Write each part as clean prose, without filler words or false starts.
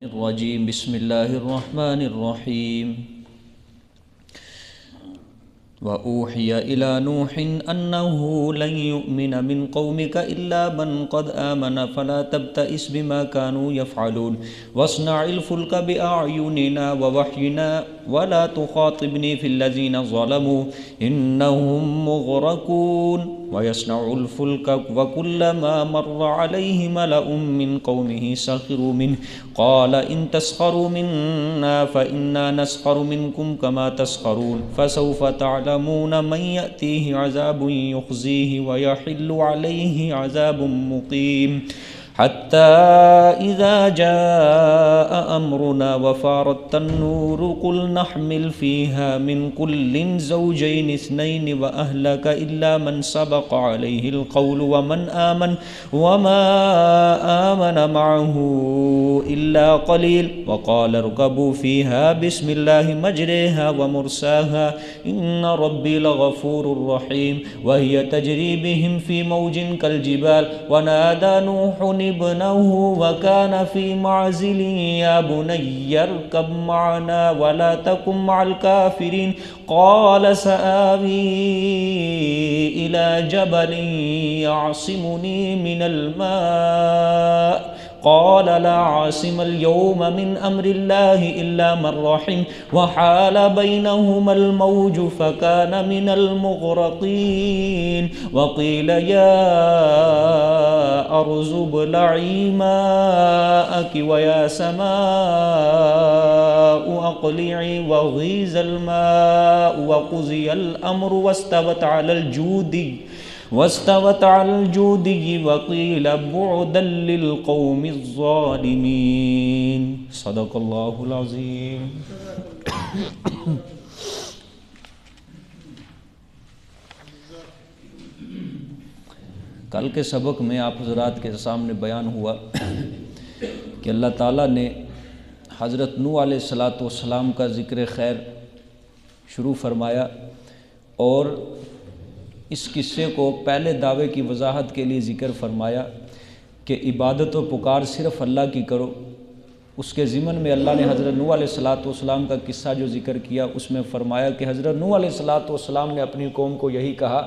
الرجيم بسم الله الرحمن الرحيم وأوحي إلى نوح أنه لن يؤمن من قومك إلا من قد آمن فلا تبتئس بما كانوا يفعلون واصنع الفلك بأعيننا ووحينا ولا تخاطبني في الذين ظلموا إنهم مغرقون ويصنع الفلك وكلما مر عليه ملأ من قومه سخروا منه قال إن تسخروا منا فإنا نسخر منكم كما تسخرون فسوف تعلمون من يأتيه عذاب يخزيه ويحل عليه عذاب مقيم حتى إذا جاء أمرنا وفارت النور قل نحمل فيها من كل زوجين اثنين وأهلك إلا من سبق عليه القول ومن آمن وما آمن معه إلا قليل وقال اركبوا فيها بسم الله مجريها ومرساها إن ربي لغفور رحيم وهي تجري بهم في موج كالجبال ونادى نوح ابنه وكان في معزل يا بني اركب معنا ولا تكن مع الكافرين قال سآوي إلى جبل يعصمني من الماء قال لا عاصم اليوم من أمر الله إلا من رحم وحال بينهما الموج فكان من المغرقين وقيل يا أرض ابلعي ماءك ويا سماء أقلعي وغيض الماء وقضي الأمر واستوت على الجودي وقيل بعدا للقوم الظالمين صدق اللہ العظیم. کل کے سبق میں آپ حضرات کے سامنے بیان ہوا کہ اللہ تعالیٰ نے حضرت نوح علیہ السلام کا ذکر خیر شروع فرمایا اور اس قصے کو پہلے دعوے کی وضاحت کے لیے ذکر فرمایا کہ عبادت و پکار صرف اللہ کی کرو. اس کے ضمن میں اللہ نے حضرت نوح علیہ السلام کا قصہ جو ذکر کیا اس میں فرمایا کہ حضرت نوح علیہ السلام نے اپنی قوم کو یہی کہا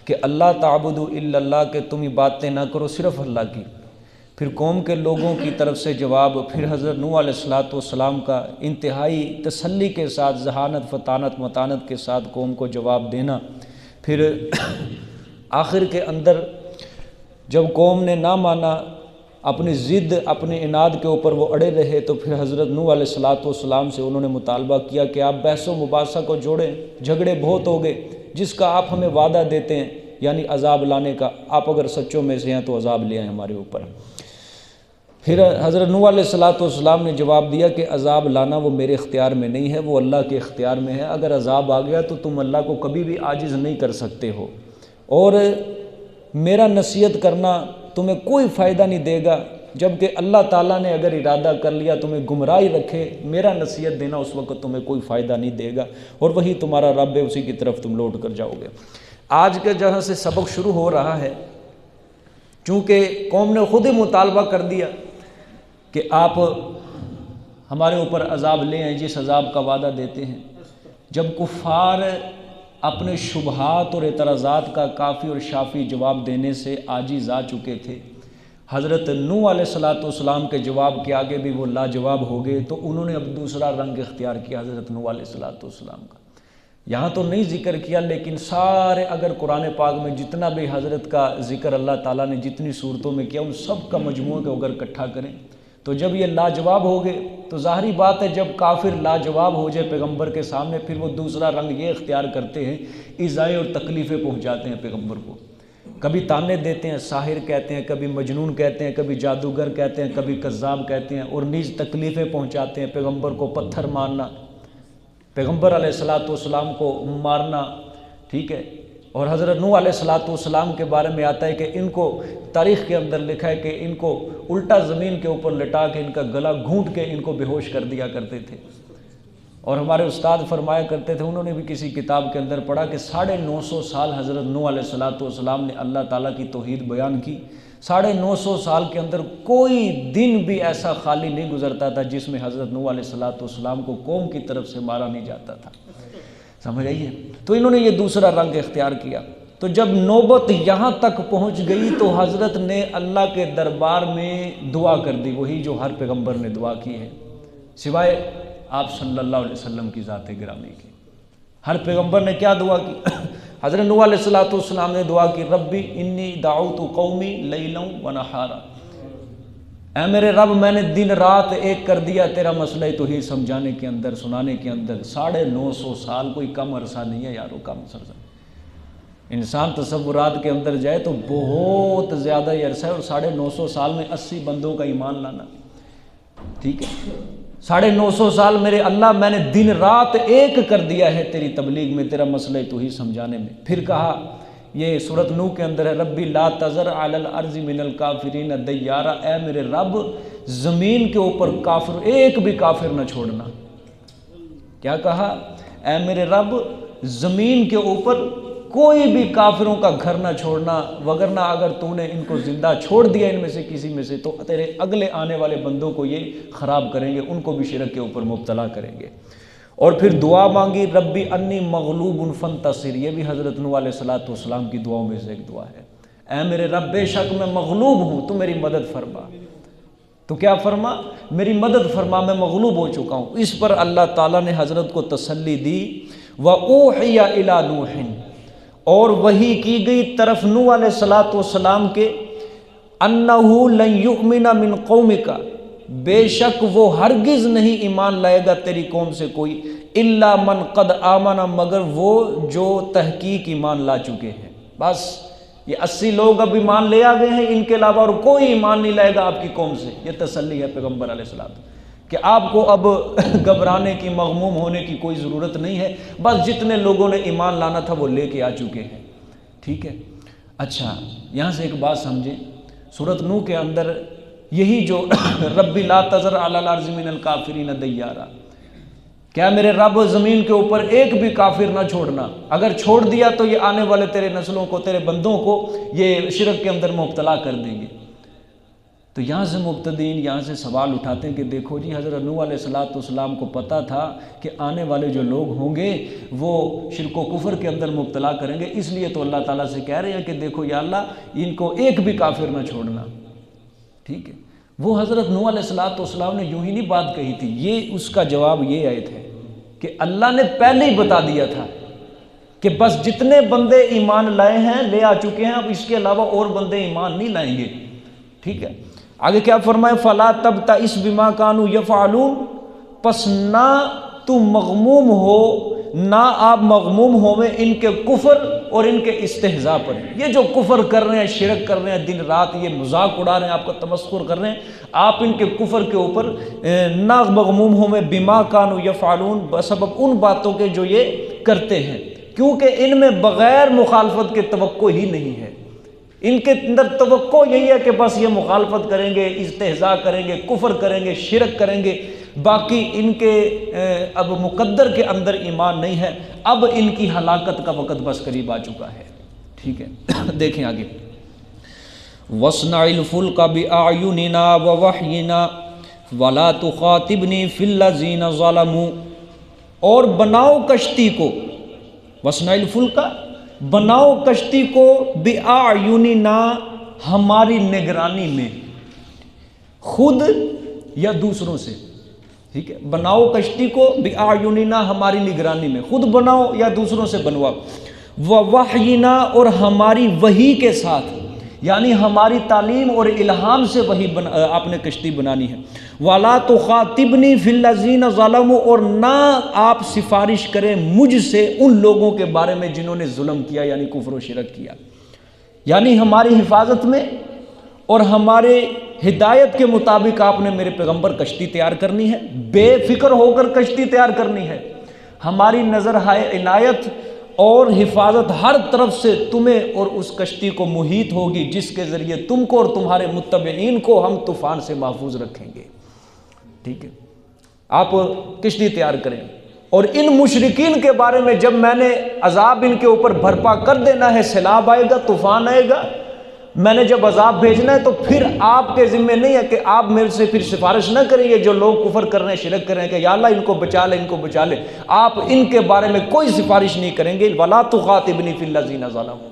کہ اللہ تعبدوا الا اللہ، کہ تم عبادتیں نہ کرو صرف اللہ کی. پھر قوم کے لوگوں کی طرف سے جواب، پھر حضرت نوح علیہ السلام کا انتہائی تسلی کے ساتھ ذہانت فطانت متانت کے ساتھ قوم کو جواب دینا. پھر آخر کے اندر جب قوم نے نہ مانا، اپنی ضد اپنے عناد کے اوپر وہ اڑے رہے، تو پھر حضرت نوح علیہ السلام سے انہوں نے مطالبہ کیا کہ آپ بحث و مباحثہ کو جوڑیں، جھگڑے بہت ہو گئے، جس کا آپ ہمیں وعدہ دیتے ہیں یعنی عذاب لانے کا، آپ اگر سچوں میں سے ہیں تو عذاب لے آئیں ہمارے اوپر. پھر حضرت نوح علیہ السلام نے جواب دیا کہ عذاب لانا وہ میرے اختیار میں نہیں ہے، وہ اللہ کے اختیار میں ہے. اگر عذاب آ گیا تو تم اللہ کو کبھی بھی عاجز نہیں کر سکتے ہو، اور میرا نصیحت کرنا تمہیں کوئی فائدہ نہیں دے گا. جبکہ اللہ تعالیٰ نے اگر ارادہ کر لیا تمہیں گمراہی رکھے، میرا نصیحت دینا اس وقت تمہیں کوئی فائدہ نہیں دے گا، اور وہی تمہارا رب ہے، اسی کی طرف تم لوٹ کر جاؤ گے. آج کے جہاں سے سبق شروع ہو رہا ہے، چونکہ قوم نے خود ہی مطالبہ کر دیا کہ آپ ہمارے اوپر عذاب لے آئیں جس عذاب کا وعدہ دیتے ہیں. جب کفار اپنے شبہات اور اعتراضات کا کافی اور شافی جواب دینے سے عاجز آ چکے تھے، حضرت نوح علیہ السلام کے جواب کے آگے بھی وہ لاجواب ہو گئے، تو انہوں نے اب دوسرا رنگ اختیار کیا حضرت نوح علیہ السلام کا. یہاں تو نہیں ذکر کیا، لیکن سارے اگر قرآن پاک میں جتنا بھی حضرت کا ذکر اللہ تعالیٰ نے جتنی صورتوں میں کیا، ان سب کا مجموعہ کو اگر اکٹھا کریں تو جب یہ لاجواب ہو گئے تو ظاہری بات ہے جب کافر لاجواب ہو جائے پیغمبر کے سامنے، پھر وہ دوسرا رنگ یہ اختیار کرتے ہیں، ایذائیں اور تکلیفیں پہنچاتے ہیں پیغمبر کو. کبھی تانے دیتے ہیں، ساحر کہتے ہیں، کبھی مجنون کہتے ہیں، کبھی جادوگر کہتے ہیں، کبھی کذاب کہتے ہیں، اور نیز تکلیفیں پہنچاتے ہیں. پیغمبر کو پتھر مارنا، پیغمبر علیہ السلام کو مارنا، ٹھیک ہے. اور حضرت نوح علیہ السلام کے بارے میں آتا ہے کہ ان کو تاریخ کے اندر لکھا ہے کہ ان کو الٹا زمین کے اوپر لٹا کے ان کا گلا گھونٹ کے ان کو بے ہوش کر دیا کرتے تھے. اور ہمارے استاد فرمایا کرتے تھے، انہوں نے بھی کسی کتاب کے اندر پڑھا کہ 950 سال حضرت نوح علیہ السلام نے اللہ تعالیٰ کی توحید بیان کی، 950 سال کے اندر کوئی دن بھی ایسا خالی نہیں گزرتا تھا جس میں حضرت نوح علیہ السلام کو قوم کی طرف سے مارا نہیں جاتا تھا، سمجھ آئیے؟ تو انہوں نے یہ دوسرا رنگ اختیار کیا۔ تو جب نوبت یہاں تک پہنچ گئی تو حضرت نے اللہ کے دربار میں دعا کر دی، وہی جو ہر پیغمبر نے دعا کی ہے سوائے آپ صلی اللہ علیہ وسلم کی ذات گرامی کی۔ ہر پیغمبر نے کیا دعا کی؟ حضرت نوح علیہ السلام نے دعا کی، ربی انی دعوت قومی لیلا و نہارا، اے میرے رب میں نے دن رات ایک کر دیا تیرا مسئلہ توحید سمجھانے کے اندر، سنانے کے اندر۔ 950 سال کوئی کم عرصہ نہیں ہے یارو، کم عرصہ۔ انسان تصورات کے اندر جائے تو بہت زیادہ ہی عرصہ ہے، اور 950 سال میں 80 بندوں کا ایمان لانا، ٹھیک ہے؟ 950 سال میرے اللہ میں نے دن رات ایک کر دیا ہے تیری تبلیغ میں، تیرا مسئلہ توحید سمجھانے میں۔ پھر کہا، یہ سورۃ نوح کے اندر ہے، ربی لا تذر علی الارض من الکافرین دیارا، اے میرے رب زمین کے اوپر کافر، ایک بھی کافر نہ چھوڑنا۔ کیا کہا؟ اے میرے رب زمین کے اوپر کوئی بھی کافروں کا گھر نہ چھوڑنا، وگرنہ اگر تو نے ان کو زندہ چھوڑ دیا ان میں سے کسی میں سے تو تیرے اگلے آنے والے بندوں کو یہ خراب کریں گے، ان کو بھی شرک کے اوپر مبتلا کریں گے۔ اور پھر دعا مانگی، ربی انی مغلوب فانتصر، یہ بھی حضرت نوح علیہ السلام کی دعاؤں میں سے ایک دعا ہے، اے میرے رب بے شک میں مغلوب ہوں، تو میری مدد فرما۔ تو کیا فرما؟ میری مدد فرما، میں مغلوب ہو چکا ہوں۔ اس پر اللہ تعالیٰ نے حضرت کو تسلی دی، وَأُوحِيَ إِلَىٰ نُوحٍ، اور وحی کی گئی طرف نوح علیہ السلام کے، اَنَّهُ لَن يُؤْمِنَ مِن قَوْمِكَ، بے شک وہ ہرگز نہیں ایمان لائے گا تیری قوم سے کوئی، إِلَّا مَنْ قَدْ آمَنَ، مگر وہ جو تحقیق ایمان لا چکے ہیں۔ بس یہ 80 لوگ اب ایمان لے آ گئے ہیں، ان کے علاوہ اور کوئی ایمان نہیں لائے گا آپ کی قوم سے۔ یہ تسلی ہے پیغمبر علیہ السلام کہ آپ کو اب گھبرانے کی، مغموم ہونے کی کوئی ضرورت نہیں ہے، بس جتنے لوگوں نے ایمان لانا تھا وہ لے کے آ چکے ہیں، ٹھیک ہے؟ اچھا یہاں سے ایک بات سمجھیں، سورۃ نوح کے اندر یہی جو ربی لا تذر علی الارض من الکافرین دیارا، کیا میرے رب زمین کے اوپر ایک بھی کافر نہ چھوڑنا، اگر چھوڑ دیا تو یہ آنے والے تیرے نسلوں کو، تیرے بندوں کو یہ شرک کے اندر مبتلا کر دیں گے۔ تو یہاں سے مبتدئین یہاں سے سوال اٹھاتے ہیں کہ دیکھو جی حضرت نوح علیہ السلام کو پتہ تھا کہ آنے والے جو لوگ ہوں گے وہ شرک و کفر کے اندر مبتلا کریں گے، اس لیے تو اللہ تعالیٰ سے کہہ رہے ہیں کہ دیکھو یا اللہ ان کو ایک بھی کافر نہ چھوڑنا، ٹھیک ہے؟ وہ حضرت نوح علیہ السلام نے یوں ہی نہیں بات کہی تھی، یہ اس کا جواب یہ آیت ہے کہ اللہ نے پہلے ہی بتا دیا تھا کہ بس جتنے بندے ایمان لائے ہیں لے آ چکے ہیں، اب اس کے علاوہ اور بندے ایمان نہیں لائیں گے، ٹھیک ہے؟ آگے کیا فرمائے؟ فَلَا تَبْتَئِسْ بِمَا كَانُوا يَفْعَلُونَ، پس نہ تو مغموم ہو، نہ آپ مغموم ہوئے ان کے کفر اور ان کے استہزاء پر۔ یہ جو کفر کر رہے ہیں، شرک کر رہے ہیں، دن رات یہ مذاق اڑا رہے ہیں، آپ کا تمسخر کر رہے ہیں، آپ ان کے کفر کے اوپر نہ مغموم ہوئے، بِمَا كَانُوا يَفْعَلُونَ، بسبب ان باتوں کے جو یہ کرتے ہیں، کیونکہ ان میں بغیر مخالفت کے توقع ہی نہیں ہے۔ ان کے اندر توقع یہی ہے کہ بس یہ مخالفت کریں گے، استہزاء کریں گے، کفر کریں گے، شرک کریں گے، باقی ان کے اب مقدر کے اندر ایمان نہیں ہے، اب ان کی ہلاکت کا وقت بس قریب آ چکا ہے، ٹھیک ہے؟ دیکھیں آگے، وَاصْنَعِ الْفُلْكَ بِأَعْيُنِنَا وَوَحْيِنَا وَلَا تُخَاطِبْنِي فِي الَّذِينَ ظَلَمُوا، اور بناؤ کشتی کو، وَاصْنَعِ الْفُلْكَ، بناؤ کشتی کو، بِأَعْيُنِنَا، ہماری نگرانی میں، خود یا دوسروں سے، ٹھیک ہے؟ بناؤ کشتی کو بِأَعْيُنِنَا، ہماری نگرانی میں، خود بناؤ یا دوسروں سے بنواؤ، وَوَحْيِنَا، اور ہماری وحی کے ساتھ، یعنی ہماری تعلیم اور الہام سے وحی آپ نے کشتی بنانی ہے۔ وَلَا تُخَاطِبْنِي فِي الَّذِينَ ظَلَمُوا، اور نہ آپ سفارش کریں مجھ سے ان لوگوں کے بارے میں جنہوں نے ظلم کیا، یعنی کفر و شرک کیا، یعنی ہماری حفاظت میں اور ہمارے ہدایت کے مطابق آپ نے میرے پیغمبر کشتی تیار کرنی ہے، بے فکر ہو کر کشتی تیار کرنی ہے، ہماری نظر ہے عنایت اور حفاظت ہر طرف سے تمہیں اور اس کشتی کو محیط ہوگی، جس کے ذریعے تم کو اور تمہارے متبعین کو ہم طوفان سے محفوظ رکھیں گے، ٹھیک ہے؟ آپ کشتی تیار کریں، اور ان مشرکین کے بارے میں جب میں نے عذاب ان کے اوپر بھرپا کر دینا ہے، سیلاب آئے گا، طوفان آئے گا، میں نے جب عذاب بھیجنا ہے تو پھر آپ کے ذمہ نہیں ہے کہ آپ میرے سے پھر سفارش نہ کریں گے جو لوگ کفر کر رہے ہیں، شرک کر رہے ہیں، کہ یا اللہ ان کو بچا لے، ان کو بچا لے. آپ ان کے بارے میں کوئی سفارش نہیں کریں گے. وَلَا تُخَاطِبْنِي فِي الَّذِينَ ظَلَمُوا،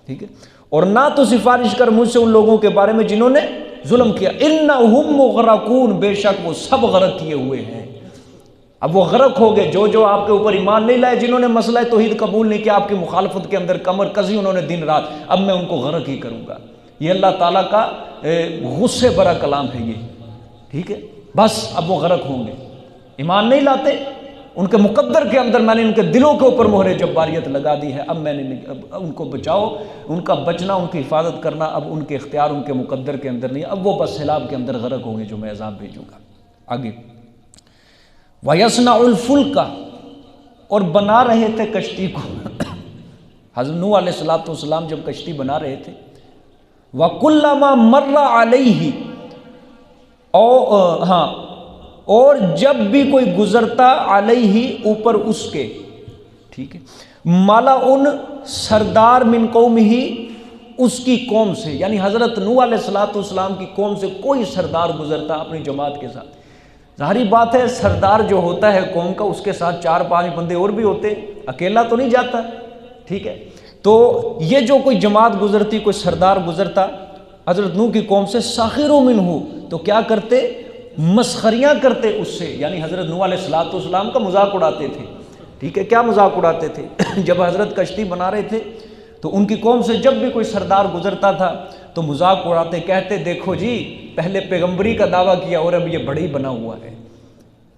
ٹھیک ہے، اور نہ تو سفارش کر مجھ سے ان لوگوں کے بارے میں جنہوں نے ظلم کیا. اِنَّهُمْ مُغْرَقُونَ، بے شک وہ سب غرق کیے ہوئے ہیں. اب وہ غرق ہو گئے جو آپ کے اوپر ایمان نہیں لائے، جنہوں نے مسئلہ توحید قبول نہیں کیا، آپ کی مخالفت کے اندر کمر کسی انہوں نے دن رات، اب میں ان کو غرق ہی کروں گا. یہ اللہ تعالیٰ کا غصے برا کلام ہے یہ، ٹھیک ہے. بس اب وہ غرق ہوں گے، ایمان نہیں لاتے، ان کے مقدر کے اندر میں نے ان کے دلوں کے اوپر مہر جباریت لگا دی ہے. اب میں نے ان کو بچاؤ، ان کا بچنا، ان کی حفاظت کرنا اب ان کے اختیار، ان کے مقدر کے اندر نہیں. اب وہ بس سیلاب کے اندر غرق ہوں گے جو میں عذاب بھیجوں گا. آگے وَيَصْنَعُ الْفُلْكَ، اور بنا رہے تھے کشتی کو. حضرت نوح علیہ السلام جب کشتی بنا رہے تھے، وَكُلَّمَا مَرَّ عَلَيْهِ، اور جب بھی کوئی گزرتا، علیہ اوپر اس کے، ٹھیک ہے، مَلَئٌ سردار من قومہ، اس کی قوم سے، یعنی حضرت نوح علیہ السلام کی قوم سے کوئی سردار گزرتا اپنی جماعت کے ساتھ. ظاہری بات ہے سردار جو ہوتا ہے قوم کا، اس کے ساتھ 4-5 بندے اور بھی ہوتے، اکیلا تو نہیں جاتا، ٹھیک ہے. تو یہ جو کوئی جماعت گزرتی، کوئی سردار گزرتا حضرت نوح کی قوم سے، سخروا منہ، تو کیا کرتے، مسخریاں کرتے اس سے، یعنی حضرت نوح علیہ السلام کا مذاق اڑاتے تھے. ٹھیک ہے، کیا مذاق اڑاتے تھے؟ جب حضرت کشتی بنا رہے تھے تو ان کی قوم سے جب بھی کوئی سردار گزرتا تھا تو مذاق اڑاتے، کہتے دیکھو جی پہلے پیغمبری کا دعویٰ کیا اور اب یہ بڑھئی بنا ہوا ہے،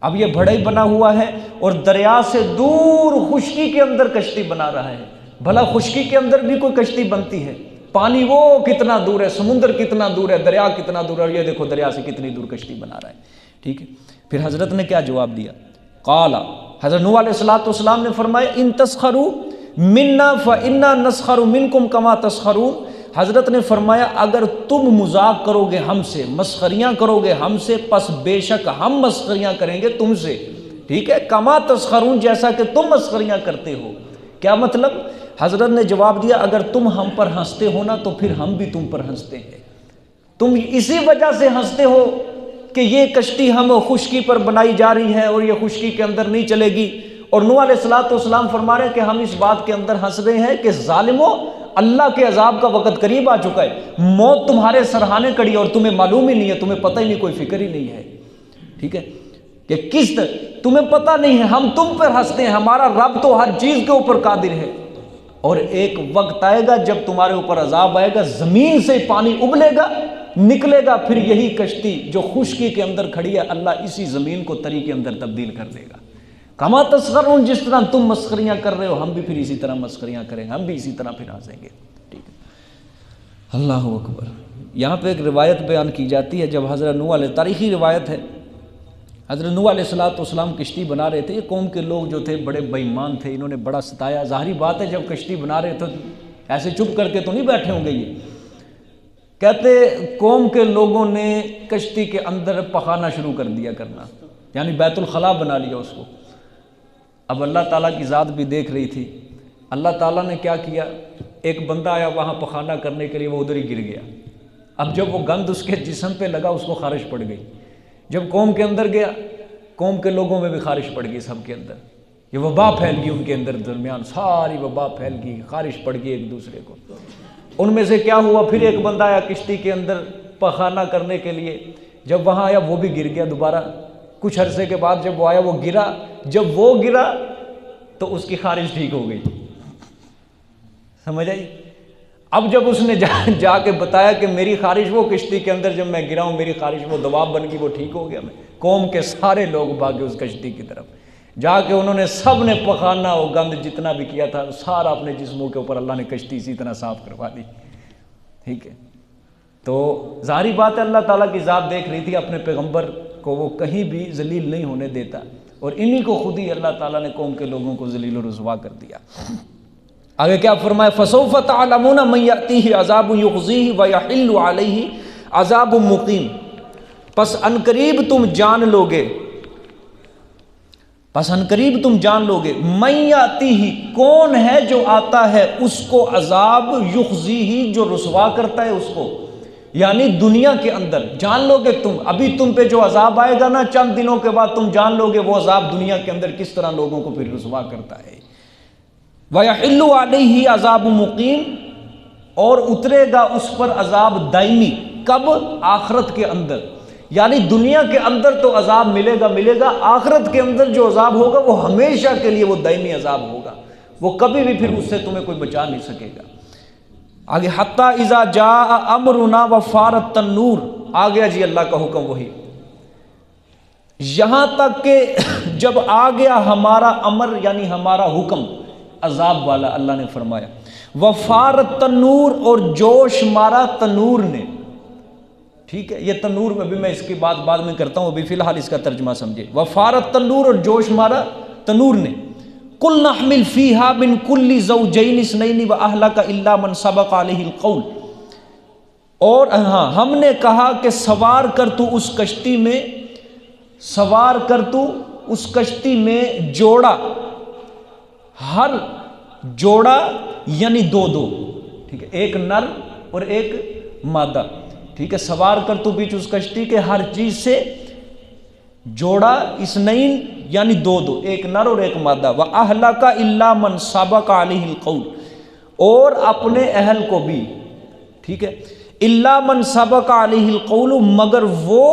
اب یہ بڑھئی بنا ہوا ہے اور دریا سے دور خشکی کے اندر کشتی بنا رہا ہے. بھلا خشکی کے اندر بھی کوئی کشتی بنتی ہے؟ پانی وہ کتنا دور ہے، سمندر کتنا دور ہے، دریا کتنا دور ہے، اور یہ دیکھو دریا سے کتنی دور کشتی بنا رہا ہے. ٹھیک ہے، پھر حضرت نے کیا جواب دیا؟ قال، حضرت نوح علیہ السلام نے فرمایا، ان تسخروا منا فانا نسخر منکم کما تسخرون. حضرت نے فرمایا اگر تم مذاق کرو گے ہم سے، مسخریاں کرو گے ہم سے، پس بے شک ہم مسخریاں کریں گے تم سے. ٹھیک ہے، کما تسخرون، جیسا کہ تم مسخریاں کرتے ہو. کیا مطلب؟ حضرت نے جواب دیا اگر تم ہم پر ہنستے ہو نا تو پھر ہم بھی تم پر ہنستے ہیں. تم اسی وجہ سے ہنستے ہو کہ یہ کشتی ہم خشکی پر بنائی جا رہی ہے اور یہ خشکی کے اندر نہیں چلے گی. اور نوح علیہ السلام فرما رہے ہیں کہ ہم اس بات کے اندر ہنس رہے ہیں کہ ظالموں، اللہ کے عذاب کا وقت قریب آ چکا ہے، موت تمہارے سرہانے کڑی اور تمہیں معلوم ہی نہیں ہے، تمہیں پتہ ہی نہیں، کوئی فکر ہی نہیں ہے. ٹھیک ہے، کہ کس تمہیں پتہ نہیں ہے، ہم تم پر ہنستے ہیں، ہمارا رب تو ہر چیز کے اوپر قادر ہے. اور ایک وقت آئے گا جب تمہارے اوپر عذاب آئے گا، زمین سے پانی ابلے گا، نکلے گا، پھر یہی کشتی جو خشکی کے اندر کھڑی ہے اللہ اسی زمین کو تری کے اندر تبدیل کر دے گا. کما تسخرون، جس طرح تم مسخریاں کر رہے ہو ہم بھی پھر اسی طرح مسخریاں کریں گے، ہم بھی اسی طرح پھر ہنسیں گے. ٹھیک ہے، اللہ اکبر. یہاں پہ ایک روایت بیان کی جاتی ہے، جب حضرت نوح علیہ، تاریخی روایت ہے، حضرت نوح علیہ السلام کشتی بنا رہے تھے. یہ قوم کے لوگ جو تھے بڑے بے ایمان تھے، انہوں نے بڑا ستایا. ظاہری بات ہے جب کشتی بنا رہے تھے ایسے چپ کر کے تو نہیں بیٹھے ہوں گے. یہ کہتے قوم کے لوگوں نے کشتی کے اندر پخانا شروع کر دیا کرنا، یعنی بیت الخلاء بنا لیا اس کو. اب اللہ تعالیٰ کی ذات بھی دیکھ رہی تھی. اللہ تعالیٰ نے کیا کیا، ایک بندہ آیا وہاں پخانا کرنے کے لیے، وہ ادھر ہی گر گیا. اب جب وہ گند اس کے جسم پہ لگا اس کو خارش پڑ گئی. جب قوم کے اندر گیا، قوم کے لوگوں میں بھی خارش پڑ گئی، سب کے اندر یہ وبا پھیل گئی، ان کے اندر درمیان ساری وبا پھیل گئی، خارش پڑ گئی ایک دوسرے کو. ان میں سے کیا ہوا، پھر ایک بندہ آیا کشتی کے اندر پخانا کرنے کے لیے. جب وہاں آیا وہ بھی گر گیا دوبارہ. کچھ عرصے کے بعد جب وہ آیا وہ گرا. جب وہ گرا تو اس کی خارش ٹھیک ہو گئی. سمجھ آئی؟ اب جب اس نے جا کے بتایا کہ میری خارش وہ کشتی کے اندر جب میں گرا ہوں میری خارش وہ دواب بن گئی، وہ ٹھیک ہو گیا. میں قوم کے سارے لوگ بھاگے اس کشتی کی طرف. جا کے انہوں نے سب نے پخانا اور گند جتنا بھی کیا تھا سارا اپنے جسموں کے اوپر اللہ نے کشتی اسی طرح صاف کروا دی. ٹھیک ہے، تو ظاہری بات ہے اللہ تعالیٰ کی ذات دیکھ رہی تھی اپنے پیغمبر کو، وہ کہیں بھی ذلیل نہیں ہونے دیتا. اور انہی کو خود ہی اللہ تعالیٰ نے قوم کے لوگوں کو ذلیل و رسوا کر دیا. آگے کیا فرمایا، فَسَوْفَ تَعْلَمُونَ مَن يَأْتِيهِ عَذَابٌ يُخْزِيهِ وَيَحِلُّ عَلَيْهِ عَذَابٌ مُقِيمٌ. پس عنقریب تم جان لو گے پس ان قریب تم جان لو گے، من یاتیہ، کون ہے جو آتا ہے اس کو عذاب، یخزیہ، جو رسوا کرتا ہے اس کو، یعنی دنیا کے اندر جان لو گے تم، ابھی تم پہ جو عذاب آئے گا نا چند دنوں کے بعد تم جان لو گے وہ عذاب دنیا کے اندر کس طرح لوگوں کو پھر رسوا کرتا ہے۔ وَيَحِلُّ عَلَيْهِ عَذَابٌ مُقِيمٌ، اور اترے گا اس پر عذاب دائمی، کب؟ آخرت کے اندر، یعنی دنیا کے اندر تو عذاب ملے گا، آخرت کے اندر جو عذاب ہوگا وہ ہمیشہ کے لیے وہ دائمی عذاب ہوگا، وہ کبھی بھی پھر اس سے تمہیں کوئی بچا نہیں سکے گا۔ آگے حتیٰ اذا جاء امرنا وفارت التنور، آ گیا جی اللہ کا حکم وہی، یہاں تک کہ جب آ گیا ہمارا امر یعنی ہمارا حکم عذاب والا، اللہ نے فرمایا وفارت تنور، اور جوش مارا تنور نے، ٹھیک ہے، یہ تنور میں بھی میں اس کی بات بعد میں کرتا ہوں، ابھی فی الحال اس کا ترجمہ سمجھے، وفارت تنور، اور جوش مارا تنور نے، قل نحمل فیہا من کل زوجین اثنین واہلک الا من سبق علیہ القول، اور ہاں ہم نے کہا کہ سوار کر تو اس کشتی میں جوڑا، ہر جوڑا یعنی دو، ٹھیک ہے، ایک نر اور ایک مادہ، ٹھیک ہے، سوار کر تو بیچ اس کشتی کے ہر چیز سے جوڑا، اثنین یعنی دو، ایک نر اور ایک مادہ، وَأَهْلَكَ إِلَّا مَنْ سَبَقَ عَلَيْهِ الْقَوْلُ، اور اپنے اہل کو بھی، ٹھیک ہے، إِلَّا مَنْ سَبَقَ عَلَيْهِ الْقَوْلُ، مگر وہ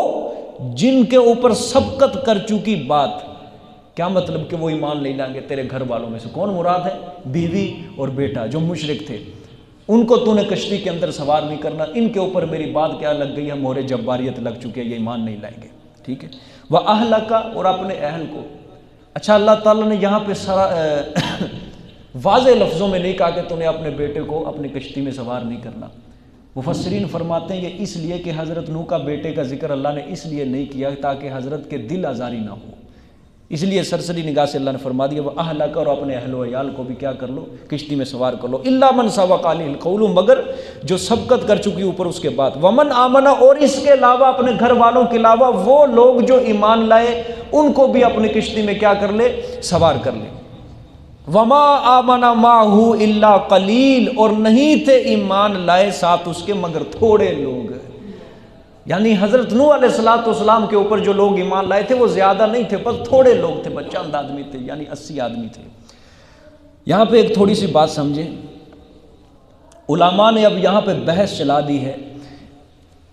جن کے اوپر سبقت کر چکی بات، کیا مطلب کہ وہ ایمان نہیں لائیں گے تیرے گھر والوں میں سے، کون مراد ہے؟ بیوی اور بیٹا جو مشرک تھے، ان کو تو نے کشتی کے اندر سوار نہیں کرنا، ان کے اوپر میری بات کیا لگ گئی ہے، مہر جباریت لگ چکی ہے، یہ ایمان نہیں لائیں گے، ٹھیک ہے، وَأَهْلَكَ، اور اپنے اہل کو۔ اچھا اللہ تعالیٰ نے یہاں پہ واضح لفظوں میں نہیں کہا کہ تو نے اپنے بیٹے کو اپنی کشتی میں سوار نہیں کرنا، مفسرین فرماتے ہیں یہ اس لیے کہ حضرت نوح کا بیٹے کا ذکر اللہ نے اس لیے نہیں کیا تاکہ حضرت کے دل آزاری نہ ہو، اس لیے سرسری نگاہ سے اللہ نے فرما دیا وہ اہلک، اور اپنے اہل و عیال کو بھی کیا کر لو، کشتی میں سوار کر لو، الا من سبق علیہ القول، مگر جو سبقت کر چکی اوپر اس کے بعد، ومن آمنا، اور اس کے علاوہ اپنے گھر والوں کے علاوہ وہ لوگ جو ایمان لائے ان کو بھی اپنی کشتی میں کیا کر لے، سوار کر لے، وما آمنا معہ الا قلیل، اور نہیں تھے ایمان لائے ساتھ اس کے مگر تھوڑے لوگ، یعنی حضرت نوح علیہ السلام کے اوپر جو لوگ ایمان لائے تھے وہ زیادہ نہیں تھے، بس تھوڑے لوگ تھے، بس چند آدمی تھے، یعنی 80 آدمی تھے۔ یہاں پہ ایک تھوڑی سی بات سمجھیں، علماء نے اب یہاں پہ بحث چلا دی ہے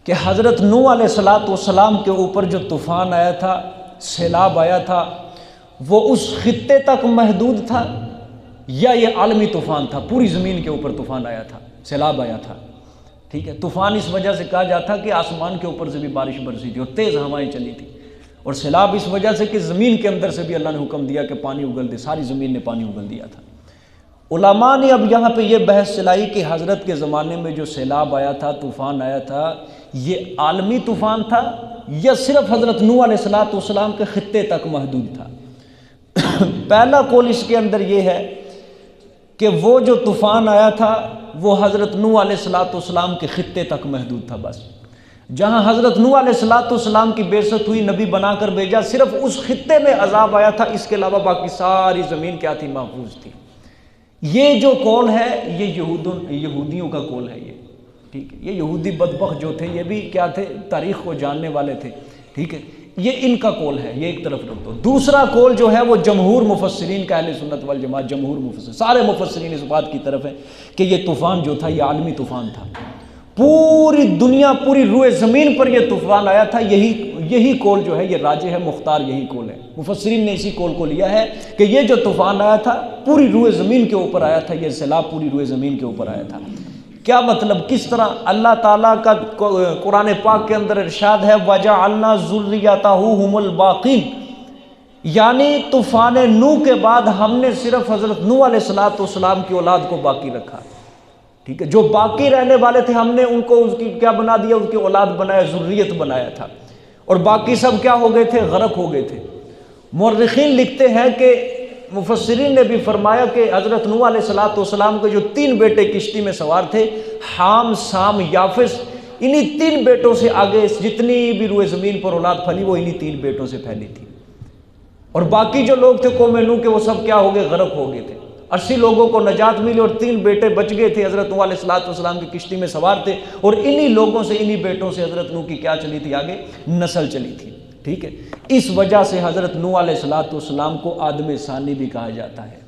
کہ حضرت نوح علیہ السلام کے اوپر جو طوفان آیا تھا، سیلاب آیا تھا، وہ اس خطے تک محدود تھا یا یہ عالمی طوفان تھا، پوری زمین کے اوپر طوفان آیا تھا، سیلاب آیا تھا، ٹھیک ہے، طوفان اس وجہ سے کہا جاتا کہ آسمان کے اوپر سے بھی بارش برسی تھی اور تیز ہوائیں چلی تھی، اور سیلاب اس وجہ سے کہ زمین کے اندر سے بھی اللہ نے حکم دیا کہ پانی اگل دے، ساری زمین نے پانی اگل دیا تھا۔ علماء نے اب یہاں پہ یہ بحث چلائی کہ حضرت کے زمانے میں جو سیلاب آیا تھا، طوفان آیا تھا، یہ عالمی طوفان تھا یا صرف حضرت نوح علیہ السلام کے خطے تک محدود تھا؟ پہلا قول اس کے اندر یہ ہے کہ وہ جو طوفان آیا تھا وہ حضرت نوح علیہ السلام کے خطے تک محدود تھا، بس جہاں حضرت نوح علیہ السلام کی بعثت ہوئی، نبی بنا کر بھیجا، صرف اس خطے میں عذاب آیا تھا، اس کے علاوہ باقی ساری زمین کیا تھی، محفوظ تھی۔ یہ جو قول ہے یہ یہودیوں کا قول ہے، یہ ٹھیک ہے، یہ یہودی بدبخت جو تھے یہ بھی کیا تھے، تاریخ کو جاننے والے تھے، ٹھیک ہے، یہ ان کا قول ہے، یہ ایک طرف رکھ دو۔ دوسرا قول جو ہے وہ جمہور مفسرین کا، اہل سنت والجماعت جمہور مفسرین، سارے مفسرین اس بات کی طرف ہے کہ یہ طوفان جو تھا یہ عالمی طوفان تھا، پوری دنیا، پوری روئے زمین پر یہ طوفان آیا تھا، یہی قول جو ہے یہ راجح ہے، مختار یہی قول ہے، مفسرین نے اسی قول کو لیا ہے کہ یہ جو طوفان آیا تھا پوری روئے زمین کے اوپر آیا تھا، یہ سیلاب پوری روئے زمین کے اوپر آیا تھا۔ کیا مطلب، کس طرح؟ اللہ تعالیٰ کا قرآن پاک کے اندر ارشاد ہے وَجَعَلْنَا ذُرِّيَّتَهُ هُمُ الْبَاقِينَ، یعنی طوفان نوح کے بعد ہم نے صرف حضرت نوح علیہ السلام کی اولاد کو باقی رکھا، ٹھیک ہے، جو باقی رہنے والے تھے ہم نے ان کو اس کی کیا بنا دیا، ان کی اولاد بنایا، ذریت بنایا تھا، اور باقی سب کیا ہو گئے تھے، غرق ہو گئے تھے۔ مورخین لکھتے ہیں کہ مفسرین نے بھی فرمایا کہ حضرت نوح علیہ السلام کے جو 3 بیٹے کشتی میں سوار تھے، حام، سام، یافس، انہی 3 بیٹوں سے آگے جتنی بھی روئے زمین پر اولاد پھلی وہ انہی 3 بیٹوں سے پھیلی تھی، اور باقی جو لوگ تھے قوم نوح کے وہ سب کیا ہو گئے؟ غرق ہو گئے تھے۔ 80 لوگوں کو نجات ملی اور 3 بیٹے بچ گئے تھے، حضرت نوح علیہ السلام کی کشتی میں سوار تھے، اور انہی لوگوں سے، انہی بیٹوں سے حضرت نوح کی کیا چلی تھی؟ آگے نسل چلی تھی، ٹھیک ہے۔ اس وجہ سے حضرت نوح علیہ السلام کو آدم ثانی بھی کہا جاتا ہے،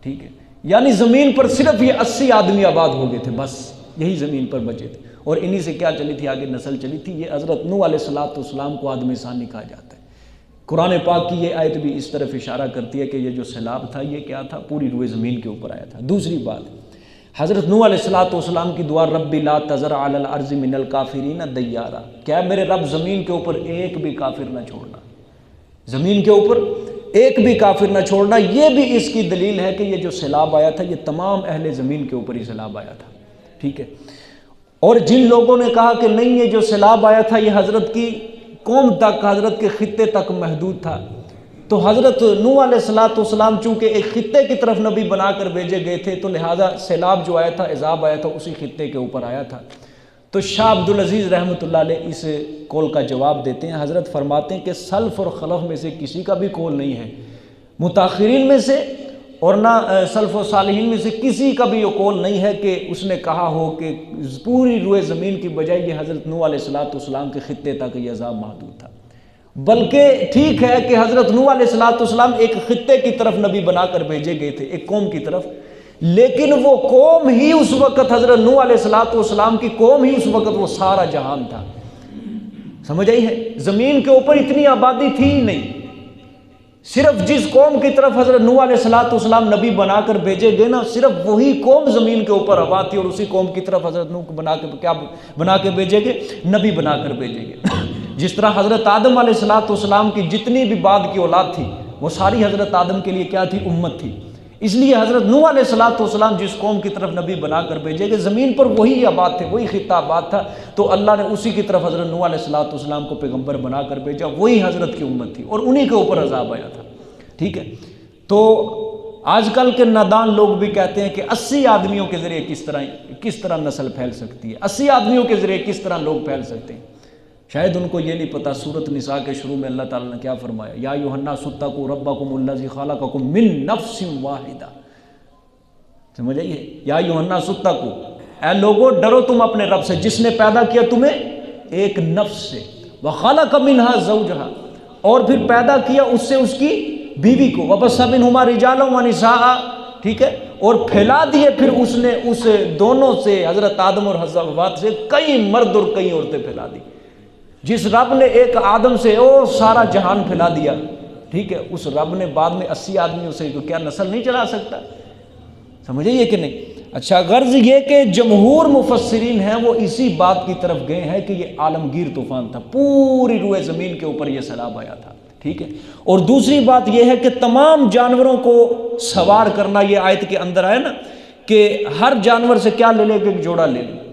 ٹھیک ہے۔ یعنی زمین پر صرف یہ 80 آدمی آباد ہو گئے تھے، بس یہی زمین پر بچے تھے، اور انہی سے کیا چلی تھی؟ آگے نسل چلی تھی۔ یہ حضرت نوح علیہ السلام کو آدم ثانی کہا جاتا ہے۔ قرآن پاک کی یہ آیت بھی اس طرف اشارہ کرتی ہے کہ یہ جو سیلاب تھا یہ کیا تھا؟ پوری روئے زمین کے اوپر آیا تھا۔ دوسری بات، حضرت نوح علیہ السلام کی دعا رب لا تذر علی الارض من الکافرین دیارا، کیا میرے رب زمین کے اوپر ایک بھی کافر نہ چھوڑنا، زمین کے اوپر ایک بھی کافر نہ چھوڑنا۔ یہ بھی اس کی دلیل ہے کہ یہ جو سیلاب آیا تھا یہ تمام اہل زمین کے اوپر ہی سیلاب آیا تھا، ٹھیک ہے۔ اور جن لوگوں نے کہا کہ نہیں یہ جو سیلاب آیا تھا یہ حضرت کی قوم تک، حضرت کے خطے تک محدود تھا، تو حضرت نوح علیہ السلام چونکہ ایک خطے کی طرف نبی بنا کر بھیجے گئے تھے، تو لہٰذا سیلاب جو آیا تھا، عذاب آیا تھا، اسی خطے کے اوپر آیا تھا۔ تو شاہ عبدالعزیز رحمۃ اللہ علیہ اس قول کا جواب دیتے ہیں، حضرت فرماتے ہیں کہ سلف اور خلف میں سے کسی کا بھی قول نہیں ہے، متاخرین میں سے اور نہ سلف و صالحین میں سے کسی کا بھی یہ قول نہیں ہے کہ اس نے کہا ہو کہ پوری روئے زمین کی بجائے یہ حضرت نوح علیہ السلام کے خطے تک یہ عذاب محدود تھا۔ بلکہ ٹھیک ہے کہ حضرت نوح علیہ السلام ایک خطے کی طرف نبی بنا کر بھیجے گئے تھے، ایک قوم کی طرف، لیکن وہ قوم ہی اس وقت، حضرت نوح علیہ السلام کی قوم ہی اس وقت وہ سارا جہان تھا، سمجھ آئی ہے؟ زمین کے اوپر اتنی آبادی تھی ہی نہیں، صرف جس قوم کی طرف حضرت نوح علیہ السلام نبی بنا کر بھیجے گئے نا، صرف وہی قوم زمین کے اوپر آباد تھی، اور اسی قوم کی طرف حضرت نوح کو بنا کے بھیجے گئے؟ نبی بنا کر بھیجے گئے۔ جس طرح حضرت آدم علیہ السلام کی جتنی بھی بعد کی اولاد تھی وہ ساری حضرت آدم کے لیے کیا تھی؟ امت تھی۔ اس لیے حضرت نوح علیہ السلام جس قوم کی طرف نبی بنا کر بھیجے گئے زمین پر وہی آباد تھے، وہی خطہ آباد تھا، تو اللہ نے اسی کی طرف حضرت نوح علیہ السلام کو پیغمبر بنا کر بھیجا، وہی حضرت کی امت تھی، اور انہی کے اوپر عذاب آیا تھا، ٹھیک ہے۔ تو آج کل کے نادان لوگ بھی کہتے ہیں کہ 80 آدمیوں کے ذریعے کس طرح نسل پھیل سکتی ہے، 80 آدمیوں کے ذریعے کس طرح لوگ پھیل سکتے ہیں۔ شاید ان کو یہ نہیں پتا سورۃ نساء کے شروع میں اللہ تعالیٰ نے کیا فرمایا، یا ایھا الناس اتقوا ربکم الذی خلقکم من نفس واحدہ، سمجھ آئیے؟ یا ایھا الناس اتقوا، اے لوگو ڈرو تم اپنے رب سے جس نے پیدا کیا تمہیں ایک نفس سے، وخلق منھا زوجھا، اور پھر پیدا کیا اس سے اس کی بیوی کو، وبث منھما رجالا ونساء، ٹھیک ہے، اور پھیلا دیے پھر اس نے اس دونوں سے، حضرت آدم اور حضرت حوا سے، کئی مرد اور کئی عورتیں پھیلا دی۔ جس رب نے ایک آدم سے سارا جہان پھیلا دیا، ٹھیک ہے، اس رب نے بعد میں 80 آدمیوں سے تو کیا نسل نہیں چلا سکتا؟ سمجھے یہ کہ نہیں؟ اچھا، غرض یہ کہ جمہور مفسرین ہیں وہ اسی بات کی طرف گئے ہیں کہ یہ عالمگیر طوفان تھا، پوری روئے زمین کے اوپر یہ سیلاب آیا تھا، ٹھیک ہے۔ اور دوسری بات یہ ہے کہ تمام جانوروں کو سوار کرنا، یہ آیت کے اندر آیا نا کہ ہر جانور سے کیا لے لے کہ ایک جوڑا لے لے،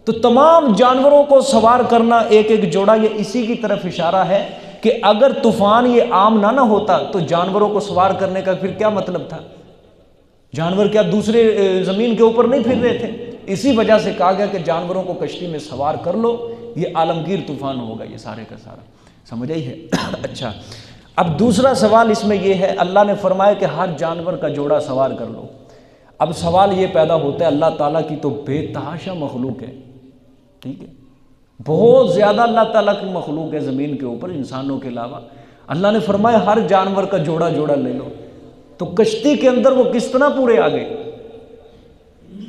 تو تمام جانوروں کو سوار کرنا ایک ایک جوڑا، یہ اسی کی طرف اشارہ ہے کہ اگر طوفان یہ عام نہ ہوتا تو جانوروں کو سوار کرنے کا پھر کیا مطلب تھا؟ جانور کیا دوسرے زمین کے اوپر نہیں پھر رہے تھے؟ اسی وجہ سے کہا گیا کہ جانوروں کو کشتی میں سوار کر لو، یہ عالمگیر طوفان ہوگا یہ سارے کا سارا، سمجھ آئی ہے؟ اچھا، اب دوسرا سوال اس میں یہ ہے، اللہ نے فرمایا کہ ہر جانور کا جوڑا سوار کر لو۔ اب سوال یہ پیدا ہوتا ہے، اللہ تعالیٰ کی تو بے تحاشا مخلوق ہے، ٹھیک ہے، بہت زیادہ اللہ تعالیٰ کی مخلوق ہے زمین کے اوپر انسانوں کے علاوہ، اللہ نے فرمایا ہر جانور کا جوڑا جوڑا لے لو، تو کشتی کے اندر وہ کس طرح پورے آ گئے؟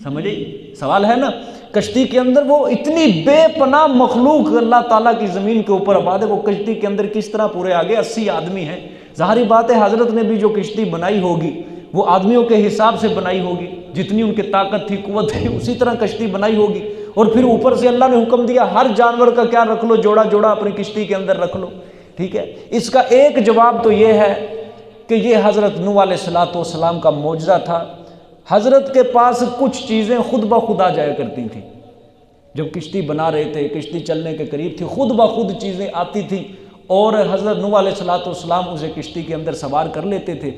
سمجھے؟ سوال ہے نا، کشتی کے اندر وہ اتنی بے پناہ مخلوق اللہ تعالیٰ کی زمین کے اوپر آباد ہے، وہ کشتی کے اندر کس طرح پورے آ گئے؟ 80 آدمی ہیں، ظاہری بات ہے حضرت نے بھی جو کشتی بنائی ہوگی وہ آدمیوں کے حساب سے بنائی ہوگی، جتنی ان کی طاقت تھی قوت تھی اسی طرح کشتی بنائی ہوگی، اور پھر اوپر سے اللہ نے حکم دیا ہر جانور کا کیا رکھ لو؟ جوڑا جوڑا اپنی کشتی کے اندر رکھ لو، ٹھیک ہے۔ اس کا ایک جواب تو یہ ہے کہ یہ حضرت نوح علیہ السلام کا معجزہ تھا، حضرت کے پاس کچھ چیزیں خود بخود آ جایا کرتی تھیں، جب کشتی بنا رہے تھے، کشتی چلنے کے قریب تھی، خود بخود چیزیں آتی تھیں، اور حضرت نوح علیہ السلام اسے کشتی کے اندر سوار کر لیتے تھے،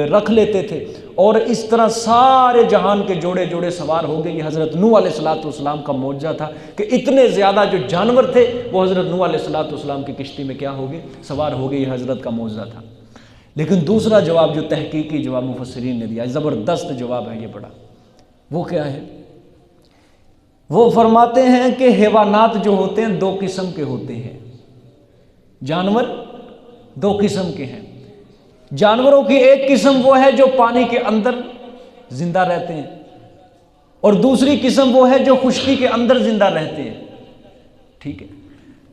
رکھ لیتے تھے، اور اس طرح سارے جہان کے جوڑے جوڑے سوار ہو گئے۔ یہ حضرت نوح علیہ السلام کا معجزہ تھا کہ اتنے زیادہ جو جانور تھے وہ حضرت نوح علیہ السلام کی کشتی میں کیا ہو گئے؟ سوار ہو گئے، یہ حضرت کا معجزہ تھا۔ لیکن دوسرا جواب جو تحقیقی جواب مفسرین نے دیا، زبردست جواب ہے یہ بڑا، وہ کیا ہے؟ وہ فرماتے ہیں کہ حیوانات جو ہوتے ہیں دو قسم کے ہوتے ہیں، جانور دو قسم کے ہیں۔ جانوروں کی ایک قسم وہ ہے جو پانی کے اندر زندہ رہتے ہیں، اور دوسری قسم وہ ہے جو خشکی کے اندر زندہ رہتے ہیں، ٹھیک ہے؟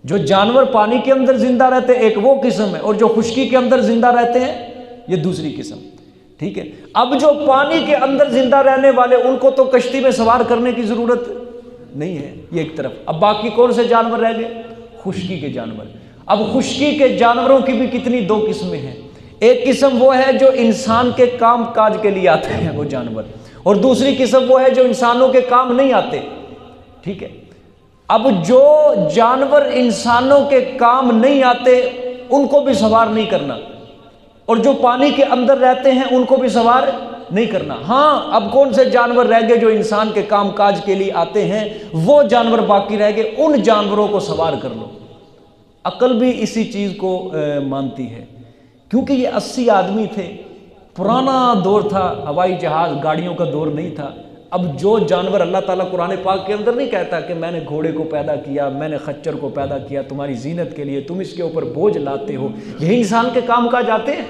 جو جانور پانی کے اندر زندہ رہتے ہیں ایک وہ قسم ہے، اور جو خشکی کے اندر زندہ رہتے ہیں یہ دوسری قسم، ٹھیک ہے؟ اب جو پانی کے اندر زندہ رہنے والے ان کو تو کشتی میں سوار کرنے کی ضرورت نہیں ہے، یہ ایک طرف۔ اب باقی کون سے جانور رہ گئے؟ خشکی کے جانور۔ اب خشکی کے جانوروں کی بھی کتنی دو قسمیں ہیں، ایک قسم وہ ہے جو انسان کے کام کاج کے لیے آتے ہیں وہ جانور، اور دوسری قسم وہ ہے جو انسانوں کے کام نہیں آتے، ٹھیک ہے؟ اب جو جانور انسانوں کے کام نہیں آتے ان کو بھی سوار نہیں کرنا، اور جو پانی کے اندر رہتے ہیں ان کو بھی سوار نہیں کرنا۔ ہاں اب کون سے جانور رہ گئے جو انسان کے کام کاج کے لیے آتے ہیں، وہ جانور باقی رہ گئے، ان جانوروں کو سوار کر لو۔ عقل بھی اسی چیز کو مانتی ہے، کیونکہ یہ 80 آدمی تھے، پرانا دور تھا، ہوائی جہاز گاڑیوں کا دور نہیں تھا۔ اب جو جانور اللہ تعالیٰ قرآن پاک کے اندر نہیں کہتا کہ میں نے گھوڑے کو پیدا کیا، میں نے خچر کو پیدا کیا تمہاری زینت کے لیے، تم اس کے اوپر بوجھ لاتے ہو، یہی انسان کے کام کاج آتے ہیں۔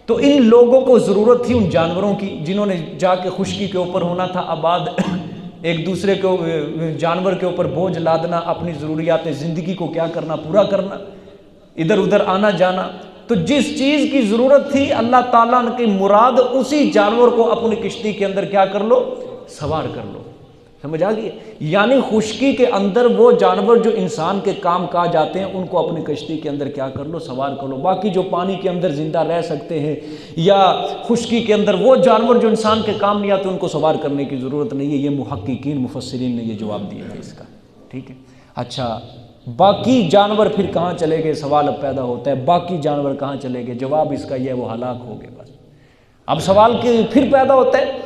تو ان لوگوں کو ضرورت تھی ان جانوروں کی جنہوں نے جا کے خشکی کے اوپر ہونا تھا آباد، ایک دوسرے کو جانور کے اوپر بوجھ لادنا، اپنی ضروریات زندگی کو کیا کرنا، پورا کرنا، ادھر ادھر آنا جانا۔ تو جس چیز کی ضرورت تھی اللہ تعالیٰ کی مراد اسی جانور کو اپنی کشتی کے اندر کیا کر لو، سوار کر لو۔ سمجھ آ گئی؟ یعنی خشکی کے اندر وہ جانور جو انسان کے کام کاج آتے ہیں ان کو اپنی کشتی کے اندر کیا کر لو، سوار کر لو۔ باقی جو پانی کے اندر زندہ رہ سکتے ہیں یا خشکی کے اندر وہ جانور جو انسان کے کام نہیں آتے ان کو سوار کرنے کی ضرورت نہیں ہے۔ یہ محققین مفسرین نے یہ جواب دیا ہے اس کا، ٹھیک ہے؟ اچھا باقی جانور پھر کہاں چلے گئے؟ سوال اب پیدا ہوتا ہے باقی جانور کہاں چلے گئے؟ جواب اس کا یہ ہے وہ ہلاک ہو گئے بس۔ اب سوال پھر پیدا ہوتا ہے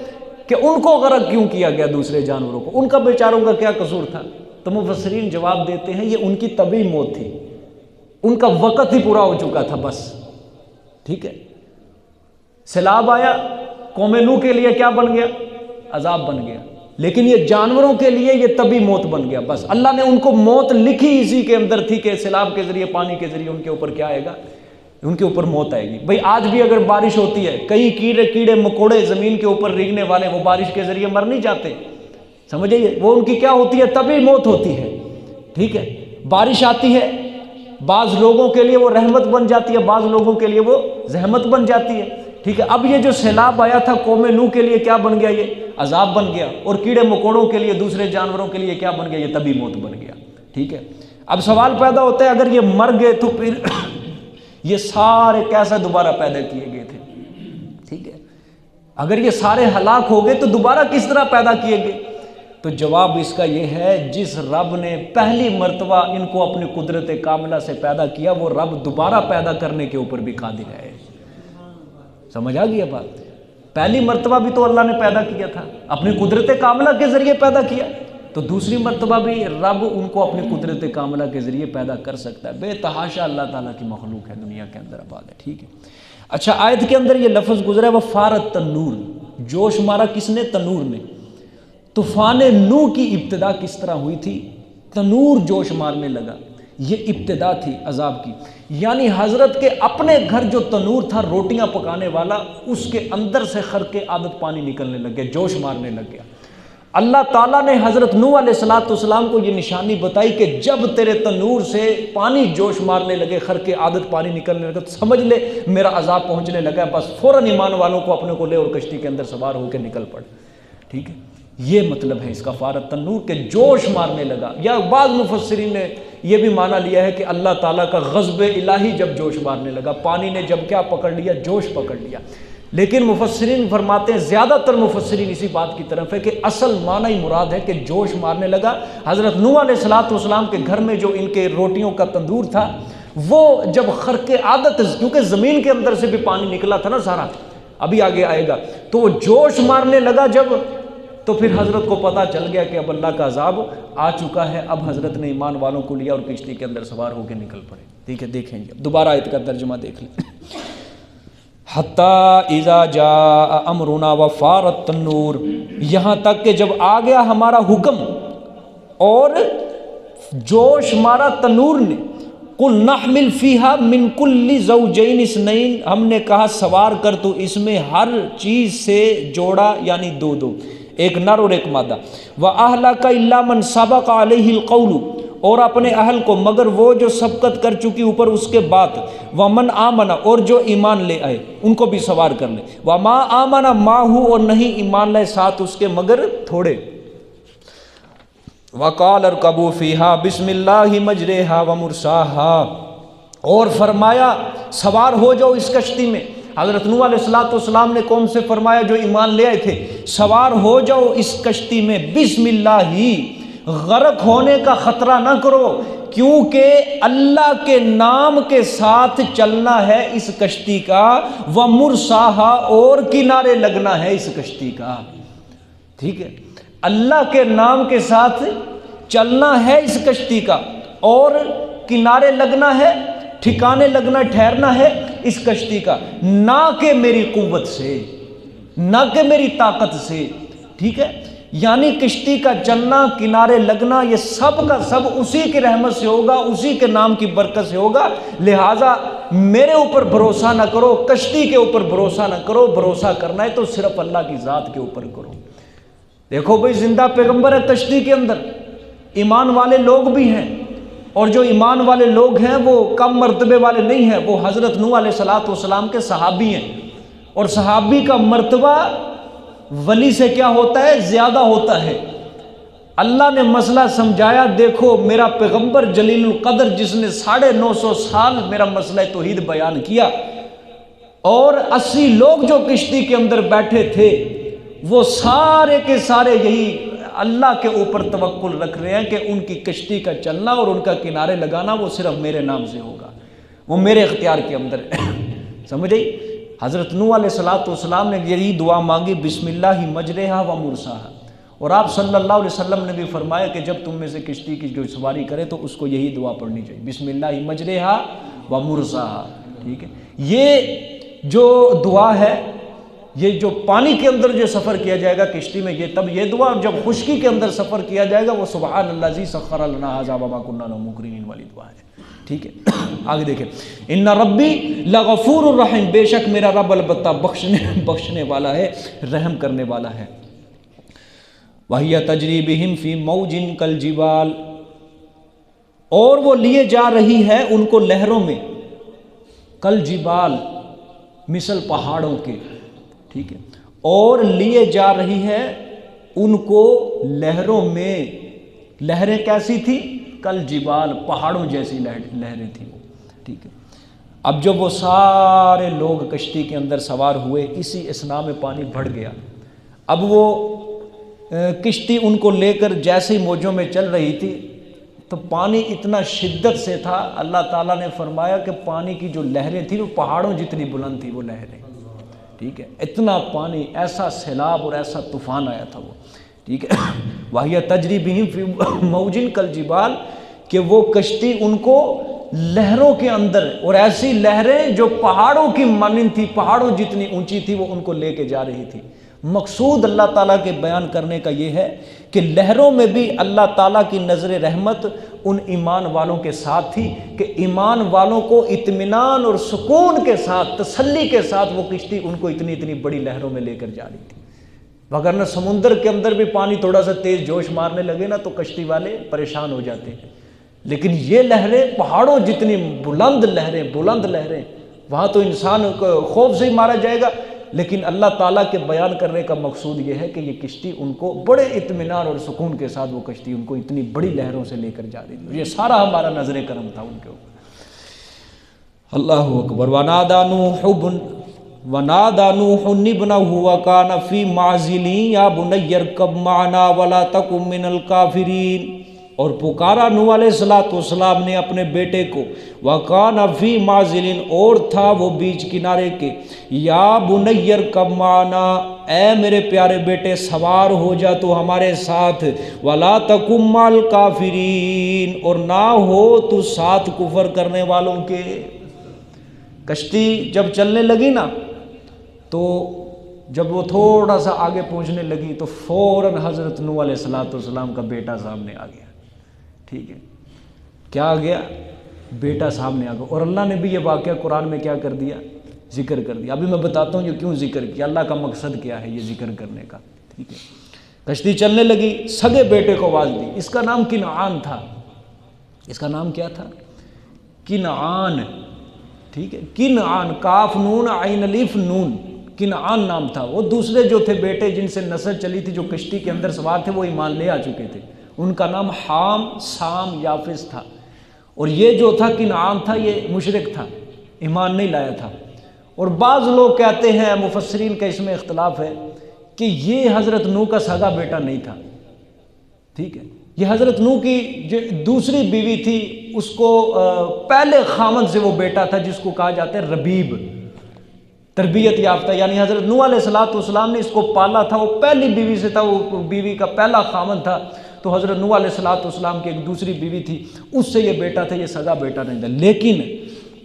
کہ ان کو غرق کیوں کیا گیا دوسرے جانوروں کو، ان کا بیچاروں کا کیا قصور تھا؟ تو مفسرین جواب دیتے ہیں یہ ان کی طبعی موت تھی، ان کا وقت ہی پورا ہو چکا تھا بس، ٹھیک ہے؟ سیلاب آیا، قوم نوح کے لیے کیا بن گیا؟ عذاب بن گیا، لیکن یہ جانوروں کے لیے یہ طبعی موت بن گیا بس۔ اللہ نے ان کو موت لکھی اسی کے اندر تھی کہ سیلاب کے ذریعے، پانی کے ذریعے ان کے اوپر کیا آئے گا، ان کے اوپر موت آئے گی۔ بھئی آج بھی اگر بارش ہوتی ہے، کئی کیڑے مکوڑے زمین کے اوپر ریگنے والے وہ بارش کے ذریعے مر نہیں جاتے، سمجھئے؟ وہ ان کی کیا ہوتی ہے؟ طبعی موت ہوتی ہے، ٹھیک ہے؟ بارش آتی ہے، بعض لوگوں کے لیے وہ رحمت بن جاتی ہے، بعض لوگوں کے لیے وہ زحمت بن جاتی ہے، ٹھیک ہے؟ اب یہ جو سیلاب آیا تھا قوم نوح کے لیے کیا بن گیا؟ یہ عذاب بن گیا، اور کیڑے مکوڑوں کے لیے، دوسرے جانوروں کے لیے کیا بن گیا؟ یہ طبعی موت بن گیا، ٹھیک ہے؟ اب سوال پیدا ہوتا ہے اگر یہ مر گئے تو پھر یہ سارے کیسے دوبارہ پیدا کیے گئے تھے، ٹھیک ہے؟ اگر یہ سارے ہلاک ہو گئے تو دوبارہ کس طرح پیدا کیے گئے؟ تو جواب اس کا یہ ہے جس رب نے پہلی مرتبہ ان کو اپنی قدرت کاملہ سے پیدا کیا وہ رب دوبارہ پیدا کرنے کے اوپر بھی قادر ہے۔ سمجھ آ گئی یہ بات؟ پہلی مرتبہ بھی تو اللہ نے پیدا کیا تھا، اپنی قدرت کاملہ کے ذریعے پیدا کیا، تو دوسری مرتبہ بھی رب ان کو اپنی قدرت کاملہ کے ذریعے پیدا کر سکتا ہے۔ بے تحاشا اللہ تعالیٰ کی مخلوق ہے دنیا کے اندر آباد ہے، ٹھیک ہے؟ اچھا آیت کے اندر یہ لفظ گزرا ہے وہ فارت تنور، جوش مارا کس نے؟ تنور نے۔ طوفان نوح کی ابتدا کس طرح ہوئی تھی؟ تنور جوش مارنے لگا، یہ ابتدا تھی عذاب کی۔ یعنی حضرت کے اپنے گھر جو تنور تھا روٹیاں پکانے والا، اس کے اندر سے خرق عادت پانی نکلنے لگ گیا، جوش مارنے لگ گیا۔ اللہ تعالیٰ نے حضرت نوح علیہ السلام کو یہ نشانی بتائی کہ جب تیرے تنور سے پانی جوش مارنے لگے، خرق عادت پانی نکلنے لگا، تو سمجھ لے میرا عذاب پہنچنے لگا، بس فوراً ایمان والوں کو اپنے کو لے اور کشتی کے اندر سوار ہو کے نکل پڑ، ٹھیک ہے؟ یہ مطلب ہے اس کا فارت تنور کے جوش مارنے لگا۔ یا بعض مفسرین نے یہ بھی مانا لیا ہے کہ اللہ تعالیٰ کا غضب الہی جب جوش مارنے لگا، پانی نے جب کیا پکڑ لیا؟ جوش پکڑ لیا۔ لیکن مفسرین فرماتے ہیں، زیادہ تر مفسرین اسی بات کی طرف ہے کہ اصل معنی ہی مراد ہے کہ جوش مارنے لگا۔ حضرت نوح علیہ السلام کے گھر میں جو ان کے روٹیوں کا تندور تھا وہ جب خرق عادت، کیونکہ زمین کے اندر سے بھی پانی نکلا تھا نا سارا، ابھی آگے آئے گا، تو وہ جوش مارنے لگا جب، تو پھر حضرت کو پتہ چل گیا کہ اب اللہ کا عذاب آ چکا ہے۔ اب حضرت نے ایمان والوں کو لیا اور کشتی کے اندر سوار ہو کے نکل پڑے، ٹھیک ہے؟ دیکھیں گے دوبارہ آیت کا ترجمہ دیکھ لیں۔ حتیٰ اذا جاء امرنا وفارت النور، یہاں تک کہ جب آ گیا ہمارا حکم اور جوش مارا تنور نے، قل نحمل فیہا من کل زوجین اثنین، ہم نے کہا سوار کر تو اس میں ہر چیز سے جوڑا یعنی دو دو، ایک نر اور ایک مادہ، وَأَهْلَكَ إِلَّا مَنْ سَبَقَ عَلَيْهِ الْقَوْلُ، اور اپنے اہل کو مگر وہ جو سبقت کر چکی اوپر اس کے بعد، وَمَنْ آمَنَ، اور جو ایمان لے آئے ان کو بھی سوار کر لیں، وَمَا آمَنَ مَعَهُ، اور نہیں ایمان لائے ساتھ اس کے مگر تھوڑے، وَقَالَ ارْكَبُوا فِيهَا بِسْمِ اللَّهِ مَجْرَاهَا وَمُرْسَاهَا، اور فرمایا سوار ہو جاؤ اس کشتی میں۔ حضرت نوح علیہ السلام نے قوم سے فرمایا جو ایمان لے آئے تھے، سوار ہو جاؤ اس کشتی میں بسم اللہ ہی، غرق ہونے کا خطرہ نہ کرو، کیونکہ اللہ کے نام کے ساتھ چلنا ہے اس کشتی کا، وَمُرْسَاهَا، اور کنارے لگنا ہے اس کشتی کا، ٹھیک ہے، اللہ کے نام کے ساتھ چلنا ہے اس کشتی کا، اور کنارے لگنا ہے، ٹھکانے لگنا، ٹھہرنا ہے اس کشتی کا، نہ کہ میری قوت سے، نہ کہ میری طاقت سے، ٹھیک ہے، یعنی کشتی کا چلنا، کنارے لگنا، یہ سب کا سب اسی کی رحمت سے ہوگا، اسی کے نام کی برکت سے ہوگا، لہٰذا میرے اوپر بھروسہ نہ کرو، کشتی کے اوپر بھروسہ نہ کرو، بھروسہ کرنا ہے تو صرف اللہ کی ذات کے اوپر کرو۔ دیکھو بھئی زندہ پیغمبر ہے کشتی کے اندر، ایمان والے لوگ بھی ہیں، اور جو ایمان والے لوگ ہیں وہ کم مرتبے والے نہیں ہیں، وہ حضرت نوح علیہ السلام کے صحابی ہیں، اور صحابی کا مرتبہ ولی سے کیا ہوتا ہے؟ زیادہ ہوتا ہے۔ اللہ نے مسئلہ سمجھایا، دیکھو میرا پیغمبر جلیل القدر جس نے 950 سال میرا مسئلہ توحید بیان کیا، اور 80 لوگ جو کشتی کے اندر بیٹھے تھے وہ سارے کے سارے یہی اللہ کے اوپر توکل رکھ رہے ہیں کہ ان کی کشتی کا چلنا اور ان کا کنارے لگانا وہ صرف میرے نام سے ہوگا، وہ میرے اختیار کے اندر ہے۔ سمجھ گئی؟ حضرت نوح علیہ السلام نے یہی دعا مانگی، بسم اللہ مجرہا و مرساہا، اور آپ صلی اللہ علیہ وسلم نے بھی فرمایا کہ جب تم میں سے کشتی کی جو سواری کرے تو اس کو یہی دعا پڑھنی چاہیے، بسم اللہ مجرہا و مرساہا، ٹھیک ہے۔ یہ جو دعا ہے، یہ جو پانی کے اندر جو سفر کیا جائے گا کشتی میں، یہ تب یہ دعا، جب خشکی کے اندر سفر کیا جائے گا وہ سبحان الذی سخر لنا ھذا وما کنا لہ مقرنین والی دعا ہے، ٹھیک ہے۔ آگے دیکھیں، ان ربی لغفور الرحیم، بے شک میرا رب البتہ بخشنے والا ہے، رحم کرنے والا ہے۔ وَهِيَ تَجْرِي بِهِمْ فِي مَوْجٍ كَالْجِبَالِ، اور وہ لیے جا رہی ہے ان کو لہروں میں، کالجبال، مثل پہاڑوں کے، ٹھیک ہے، اور لیے جا رہی ہے ان کو لہروں میں، لہریں کیسی تھی؟ کالجبال، پہاڑوں جیسی لہریں تھیں وہ، ٹھیک ہے۔ اب جب وہ سارے لوگ کشتی کے اندر سوار ہوئے، اسی اثناء میں پانی بڑھ گیا، اب وہ کشتی ان کو لے کر جیسے موجوں میں چل رہی تھی تو پانی اتنا شدت سے تھا، اللہ تعالیٰ نے فرمایا کہ پانی کی جو لہریں تھیں وہ پہاڑوں جتنی بلند تھی وہ لہریں، ٹھیک ہے، اتنا پانی، ایسا سیلاب اور ایسا طوفان آیا تھا وہ، ٹھیک ہے۔ وَهِيَ تَجْرِي بِهِمْ فِي مَوْجٍ كَالْجِبَالِ، کہ وہ کشتی ان کو لہروں کے اندر، اور ایسی لہریں جو پہاڑوں کی مانند تھی، پہاڑوں جتنی اونچی تھی وہ ان کو لے کے جا رہی تھی۔ مقصود اللہ تعالیٰ کے بیان کرنے کا یہ ہے کہ لہروں میں بھی اللہ تعالیٰ کی نظر رحمت ان ایمان والوں کے ساتھ تھی، کہ ایمان والوں کو اطمینان اور سکون کے ساتھ، تسلی کے ساتھ وہ کشتی ان کو اتنی بڑی لہروں میں لے کر جا رہی تھی۔ وگرنہ سمندر کے اندر بھی پانی تھوڑا سا تیز جوش مارنے لگے نا تو کشتی والے پریشان ہو جاتے ہیں، لیکن یہ لہریں پہاڑوں جتنی بلند لہریں، وہاں تو انسان کو خوف سے ہی مارا جائے گا، لیکن اللہ تعالیٰ کے بیان کرنے کا مقصود یہ ہے کہ یہ کشتی ان کو بڑے اطمینان اور سکون کے ساتھ، وہ کشتی ان کو اتنی بڑی لہروں سے لے کر جا رہی تھی، یہ سارا ہمارا نظر کرم تھا ان کے اوپر۔ اللہ اکبر۔ وَنَادَى نُوحٌ ابْنَهُ وَكَانَ فِي مَعْزِلٍ يَا بُنَيَّ ارْكَبْ مَعَنَا وَلَا تَكُن مِّنَ الْكَافِرِينَ، اور پکارا نوح علیہ السلام نے اپنے بیٹے کو، وَكَانَ فِي مَعْزِلٍ، اور تھا وہ بیچ کنارے کے، یا بُنَيَّ ارْكَبْ مَعَنَا، اے میرے پیارے بیٹے سوار ہو جا تو ہمارے ساتھ، وَلَا تَكُن مَّعَ الْكَافِرِينَ، اور نہ ہو تو ساتھ کفر کرنے والوں کے۔ کشتی جب چلنے لگی نا تو جب وہ تھوڑا سا آگے پہنچنے لگی تو فوراً حضرت نوح علیہ السلام کا بیٹا سامنے آ گیا. ٹھیک ہے، کیا آ گیا؟ بیٹا سامنے آ گیا. اور اللہ نے بھی یہ واقعہ قرآن میں کیا کر دیا؟ ذکر کر دیا. ابھی میں بتاتا ہوں یہ کیوں ذکر کیا، اللہ کا مقصد کیا ہے یہ ذکر کرنے کا. ٹھیک ہے، کشتی چلنے لگی، سگے بیٹے کو آواز دی. اس کا نام کنعان تھا. اس کا نام کیا تھا؟ کنعان. ٹھیک ہے، کنعان، کاف نون عین الف نون، کنعان نام تھا. وہ دوسرے جو تھے بیٹے جن سے نسل چلی تھی، جو کشتی کے اندر سوار تھے، وہ ایمان لے آ چکے تھے. ان کا نام حام، سام، یافس تھا. اور یہ جو تھا کنعان تھا، یہ مشرک تھا، ایمان نہیں لایا تھا. اور بعض لوگ کہتے ہیں، مفسرین کا اس میں اختلاف ہے، کہ یہ حضرت نوح کا سگا بیٹا نہیں تھا. ٹھیک ہے، یہ حضرت نوح کی جو دوسری بیوی تھی، اس کو پہلے خامد سے وہ بیٹا تھا جس کو کہا جاتا ہے ربیب، تربیت یافتہ. یعنی حضرت نوح علیہ السلام نے اس کو پالا تھا، وہ پہلی بیوی سے تھا، وہ بیوی کا پہلا خامد تھا. تو حضرت نوح علیہ السلام کی ایک دوسری بیوی تھی، اس سے یہ بیٹا تھا، یہ سگا بیٹا نہیں تھا. لیکن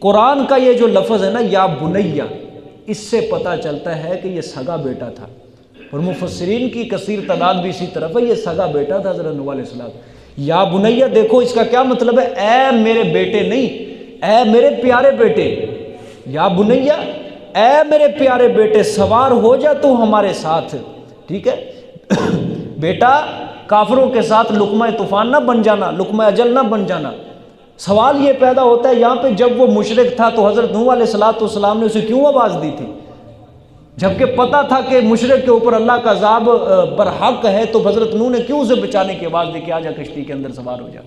قرآن کا یہ جو لفظ ہے نا، یا بنیہ، اس سے پتہ چلتا ہے کہ یہ سگا بیٹا تھا. اور مفسرین کی کثیر تعداد بھی اسی طرف ہے، یہ سگا بیٹا تھا حضرت نوح علیہ السلام. یا بنیہ دیکھو اس کا کیا مطلب ہے؟ اے میرے بیٹے نہیں، اے میرے پیارے بیٹے. یا بنیہ، اے میرے پیارے بیٹے، سوار ہو جا تو ہمارے ساتھ. ٹھیک ہے، بیٹا کافروں کے ساتھ لقمہ طوفان نہ بن جانا، لقمہ اجل نہ بن جانا. سوال یہ پیدا ہوتا ہے یہاں پہ، جب وہ مشرک تھا تو حضرت نوح علیہ السلام نے اسے کیوں آواز دی تھی؟ جبکہ پتہ تھا کہ مشرک کے اوپر اللہ کا عذاب برحق ہے، تو حضرت نوح نے کیوں اسے بچانے کی آواز دی کہ آ جا کشتی کے اندر سوار ہو جا؟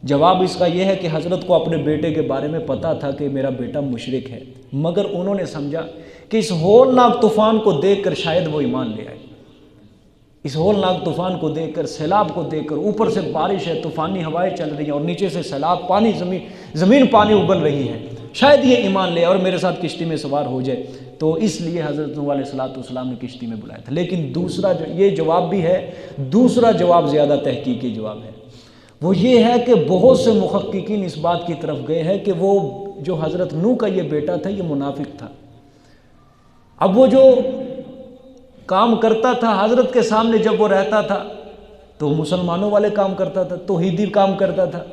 جواب اس کا یہ ہے کہ حضرت کو اپنے بیٹے کے بارے میں پتہ تھا کہ میرا بیٹا مشرک ہے، مگر انہوں نے سمجھا کہ اس ہولناک طوفان کو دیکھ کر شاید وہ ایمان لے آئے. اس ہولناک طوفان کو دیکھ کر، سیلاب کو دیکھ کر، اوپر سے بارش ہے، طوفانی ہوائیں چل رہی ہیں، اور نیچے سے سیلاب، پانی، زمین پانی ابل رہی ہے، شاید یہ ایمان لے اور میرے ساتھ کشتی میں سوار ہو جائے. تو اس لیے حضرت نوح علیہ السلام نے کشتی میں بلایا تھا. لیکن دوسرا یہ جواب بھی ہے، دوسرا جواب زیادہ تحقیقی جواب ہے. وہ یہ ہے کہ بہت سے محققین اس بات کی طرف گئے ہیں کہ وہ جو حضرت نوح کا یہ بیٹا تھا، یہ منافق تھا. اب وہ جو کام کرتا تھا حضرت کے سامنے، جب وہ رہتا تھا تو مسلمانوں والے کام کرتا تھا، توحیدی کام کرتا تھا.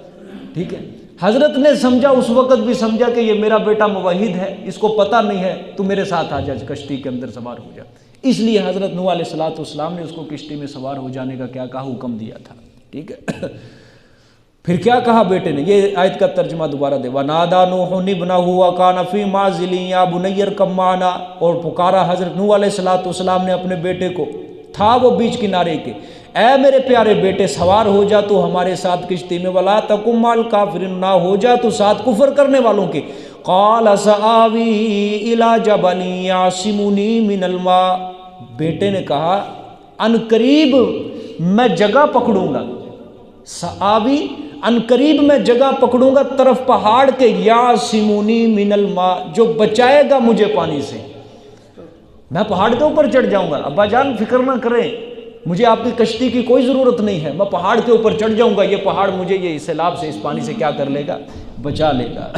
ٹھیک ہے، حضرت نے سمجھا، اس وقت بھی سمجھا کہ یہ میرا بیٹا موحد ہے، اس کو پتہ نہیں ہے، تو میرے ساتھ آ جا، کشتی کے اندر سوار ہو جا. اس لیے حضرت نوح علیہ السلام نے اس کو کشتی میں سوار ہو جانے کا کیا کہا؟ حکم دیا تھا. ٹھیک ہے، پھر کیا کہا بیٹے نے؟ یہ آیت کا ترجمہ دوبارہ دے. وَنَادَى نُوحٌ ابْنَهُ وَكَانَ فِي مَعْزِلٍ يَا بُنَيَّ ارْكَب مَّعَنَا، اور پکارا حضرت نوح علیہ السلام نے اپنے بیٹے کو، تھا وہ بیچ کنارے کے، اے میرے پیارے بیٹے، سوار ہو جا تو ہمارے ساتھ کشتی میں، وَلَا تَكُن مَّعَ الْكَافِرِينَ، نہ ہو جا تو ساتھ کفر کرنے والوں کے. قَالَ سَآوِي إِلَىٰ جَبَلٍ يَعْصِمُنِي مِنَ الْمَاءِ، بیٹے نے کہا عنقریب میں جگہ پکڑوں گا. سآوی، عنقریب میں جگہ پکڑوں گا طرف پہاڑ کے، یعصمونی من الماء، جو بچائے گا مجھے پانی سے. میں پہاڑ کے اوپر چڑھ جاؤں گا. ابا جان فکر نہ کریں، مجھے آپ کی کشتی کی کوئی ضرورت نہیں ہے، میں پہاڑ کے اوپر چڑھ جاؤں گا، یہ پہاڑ مجھے یہ سیلاب سے، اس پانی سے کیا کر لے گا؟ بچا لے گا.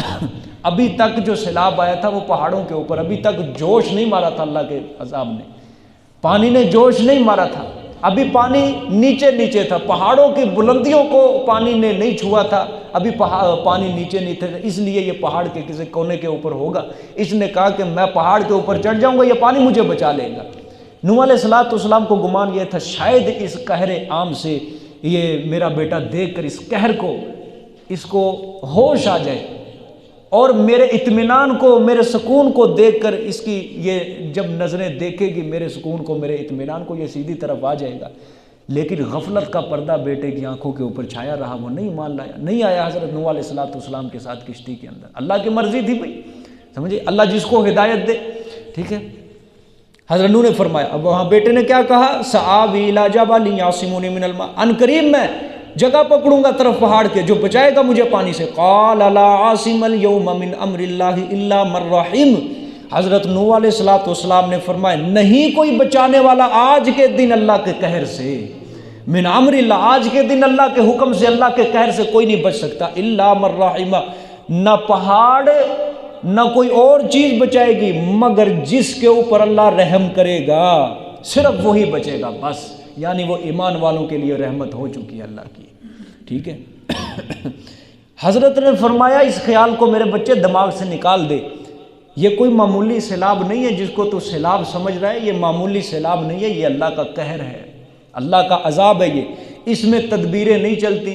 ابھی تک جو سیلاب آیا تھا وہ پہاڑوں کے اوپر، ابھی تک جوش نہیں مارا تھا اللہ کے عذاب نے، پانی نے جوش نہیں مارا تھا. ابھی پانی نیچے نیچے تھا، پہاڑوں کی بلندیوں کو پانی نے نہیں چھوا تھا، ابھی پانی نیچے نہیں تھا، اس لیے یہ پہاڑ کے کسی کونے کے اوپر ہوگا. اس نے کہا کہ میں پہاڑ کے اوپر چڑھ جاؤں گا، یہ پانی مجھے بچا لے گا. نوح علیہ السلام کو گمان یہ تھا شاید اس قہر عام سے یہ میرا بیٹا دیکھ کر اس قہر کو، اس کو ہوش آ جائے، اور میرے اطمینان کو، میرے سکون کو دیکھ کر اس کی یہ جب نظریں دیکھے گی میرے سکون کو، میرے اطمینان کو، یہ سیدھی طرف آ جائے گا. لیکن غفلت کا پردہ بیٹے کی آنکھوں کے اوپر چھایا رہا، وہ نہیں مان لایا، نہیں آیا حضرت نوح علیہ السلام کے ساتھ کشتی کے اندر. اللہ کی مرضی تھی بھائی، سمجھے، اللہ جس کو ہدایت دے. ٹھیک ہے، حضرت نوح نے فرمایا. اب وہاں بیٹے نے کیا کہا؟ سآوی الی جبل یعصمونی من الماء، عنقریب میں جگہ پکڑوں گا طرف پہاڑ کے، جو بچائے گا مجھے پانی سے. قال لا عاصم اليوم من امر اللہ الا من رحم، حضرت نوح علیہ السلام نے فرمایا نہیں کوئی بچانے والا آج کے دن اللہ کے قہر سے، من امر اللہ، آج کے دن اللہ کے حکم سے، اللہ کے قہر سے کوئی نہیں بچ سکتا. الا من رحم، نہ پہاڑ نہ کوئی اور چیز بچائے گی مگر جس کے اوپر اللہ رحم کرے گا، صرف وہی بچے گا بس، یعنی وہ ایمان والوں کے لیے رحمت ہو چکی ہے اللہ کی، ٹھیک ہے۔ حضرت نے فرمایا اس خیال کو میرے بچے دماغ سے نکال دے، یہ کوئی معمولی سیلاب نہیں ہے جس کو تو سیلاب سمجھ رہا ہے، یہ معمولی سیلاب نہیں ہے، یہ اللہ کا قہر ہے، اللہ کا عذاب ہے یہ، اس میں تدبیریں نہیں چلتی،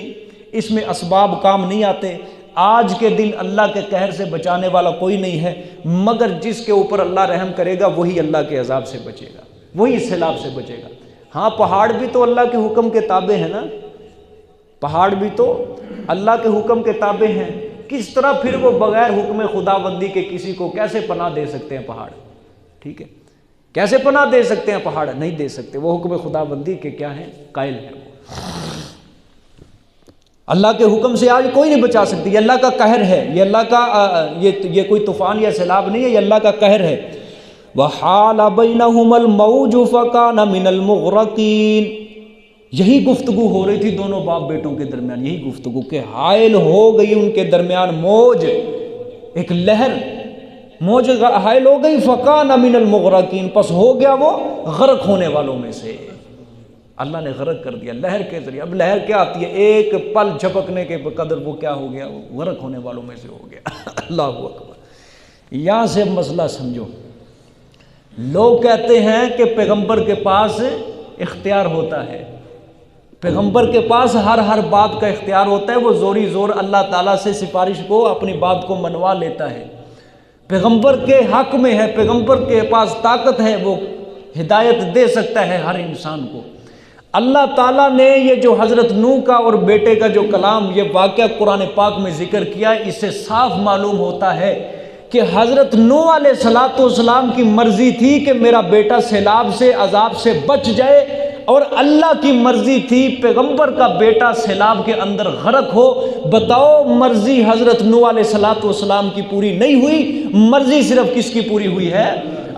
اس میں اسباب کام نہیں آتے، آج کے دن اللہ کے قہر سے بچانے والا کوئی نہیں ہے مگر جس کے اوپر اللہ رحم کرے گا وہی اللہ کے عذاب سے بچے گا، وہی سیلاب سے بچے گا۔ ہاں پہاڑ بھی تو اللہ کے حکم کے تابع ہیں نا، پہاڑ بھی تو اللہ کے حکم کے تابع ہیں، کس طرح پھر وہ بغیر حکم خداوندی کے کسی کو کیسے پناہ دے سکتے ہیں پہاڑ، ٹھیک ہے، کیسے پناہ دے سکتے ہیں پہاڑ؟ نہیں دے سکتے، وہ حکم خداوندی کے کیا ہیں؟ قائل ہے۔ اللہ کے حکم سے آج کوئی نہیں بچا سکتی، یہ اللہ کا قہر ہے، یہ اللہ کا یہ کوئی طوفان یا سیلاب نہیں ہے، یہ اللہ کا قہر ہے۔ وَحَالَ بَيْنَهُمَا الْمَوْجُ فَكَانَ مِنَ الْمُغْرَقِينَ، یہی گفتگو ہو رہی تھی دونوں باپ بیٹوں کے درمیان، یہی گفتگو کہ حائل ہو گئی ان کے درمیان موج، ایک لہر، موج حائل ہو گئی، فَكَانَ مِنَ الْمُغْرَقِينَ، پس ہو گیا وہ غرق ہونے والوں میں سے، اللہ نے غرق کر دیا لہر کے ذریعے۔ اب لہر کیا آتی ہے؟ ایک پل جھپکنے کے قدر وہ کیا ہو گیا؟ وہ غرق ہونے والوں میں سے ہو گیا۔ اللہ اکبر۔ یہاں سے مسئلہ سمجھو، لوگ کہتے ہیں کہ پیغمبر کے پاس اختیار ہوتا ہے، پیغمبر کے پاس ہر بات کا اختیار ہوتا ہے، وہ زوری زور اللہ تعالیٰ سے سفارش کو اپنی بات کو منوا لیتا ہے، پیغمبر کے حق میں ہے، پیغمبر کے پاس طاقت ہے، وہ ہدایت دے سکتا ہے ہر انسان کو۔ اللہ تعالیٰ نے یہ جو حضرت نوح کا اور بیٹے کا جو کلام، یہ واقعہ قرآن پاک میں ذکر کیا، اس سے صاف معلوم ہوتا ہے کہ حضرت نوح علیہ السلام کی مرضی تھی کہ میرا بیٹا سیلاب سے، عذاب سے بچ جائے، اور اللہ کی مرضی تھی پیغمبر کا بیٹا سیلاب کے اندر غرق ہو۔ بتاؤ مرضی حضرت نوح علیہ السلام کی پوری نہیں ہوئی، مرضی صرف کس کی پوری ہوئی ہے؟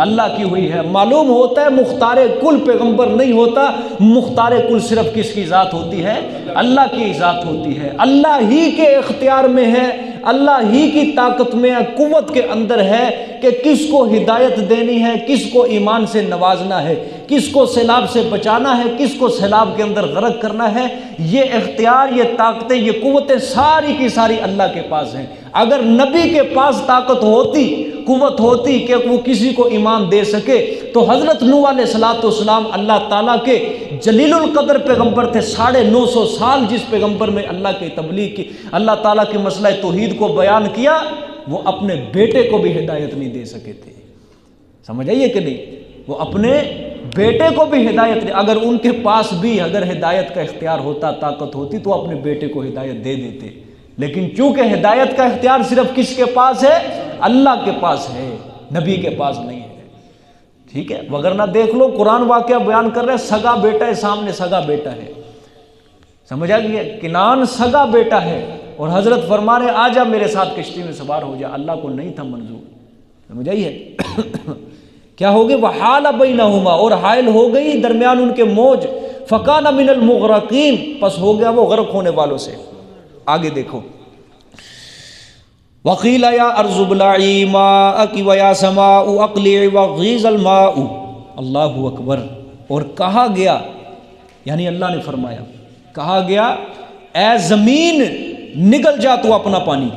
اللہ کی ہوئی ہے۔ معلوم ہوتا ہے مختار کل پیغمبر نہیں ہوتا، مختار کل صرف کس کی ذات ہوتی ہے؟ اللہ کی ذات ہوتی ہے، اللہ ہی کے اختیار میں ہے، اللہ ہی کی طاقت میں، قوت کے اندر ہے کہ کس کو ہدایت دینی ہے، کس کو ایمان سے نوازنا ہے، کس کو سیلاب سے بچانا ہے، کس کو سیلاب کے اندر غرق کرنا ہے۔ یہ اختیار، یہ طاقتیں، یہ قوتیں ساری کی ساری اللہ کے پاس ہیں۔ اگر نبی کے پاس طاقت ہوتی، قوت ہوتی کہ وہ کسی کو ایمان دے سکے تو حضرت نوح علیہ السلام اللہ تعالیٰ کے جلیل القدر پیغمبر تھے، 950 سال جس پیغمبر میں اللہ کی تبلیغ کی، اللہ تعالیٰ کے مسئلہ توحید کو بیان کیا، وہ اپنے بیٹے کو بھی ہدایت نہیں دے سکے تھے۔ سمجھ آئیے کہ نہیں؟ وہ اپنے بیٹے کو بھی ہدایت نہیں، اگر ان کے پاس بھی اگر ہدایت کا اختیار ہوتا، طاقت ہوتی تو اپنے بیٹے کو ہدایت دے دیتے، لیکن چونکہ ہدایت کا اختیار صرف کس کے پاس ہے؟ اللہ کے پاس ہے، نبی کے پاس نہیں ہے، ٹھیک ہے؟ وگرنہ دیکھ لو قرآن واقعہ بیان کر رہے ہیں، سگا بیٹا ہے سامنے، سگا بیٹا ہے، سمجھ آ گیا؟ کنعان سگا بیٹا ہے، اور حضرت فرما رہے آ جا میرے ساتھ کشتی میں سوار ہو جا، اللہ کو نہیں تھا منظور، سمجھ آئیے؟ کیا ہوگی؟ وحال بینہما، اور حائل ہو گئی درمیان ان کے موج، فکان من المغرقین، پس ہو گیا وہ غرق ہونے والوں سے۔ آگے دیکھو، وقیل یا ارض ابلعی ماءک ویا سماء اقلعی وغیض الماء، اللہ اکبر، اور کہا گیا، یعنی اللہ نے فرمایا، کہا گیا اے زمین نگل جا تو اپنا پانی۔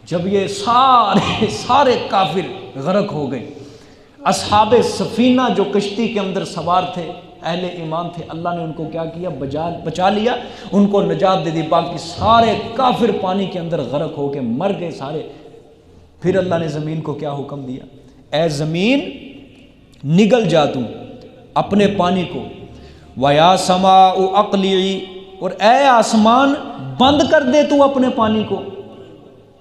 جب یہ سارے کافر غرق ہو گئے، اصحاب سفینہ جو کشتی کے اندر سوار تھے، اہل ایمان تھے، اللہ نے ان کو کیا کیا؟ بچا لیا، ان کو نجات دے دی، باقی سارے کافر پانی کے اندر غرق ہو کے مر گئے سارے۔ پھر اللہ نے زمین کو کیا حکم دیا؟ اے زمین نگل جا تو اپنے پانی کو، وَيَا سَمَاءُ اقلعی، اور اے آسمان بند کر دے تو اپنے پانی کو۔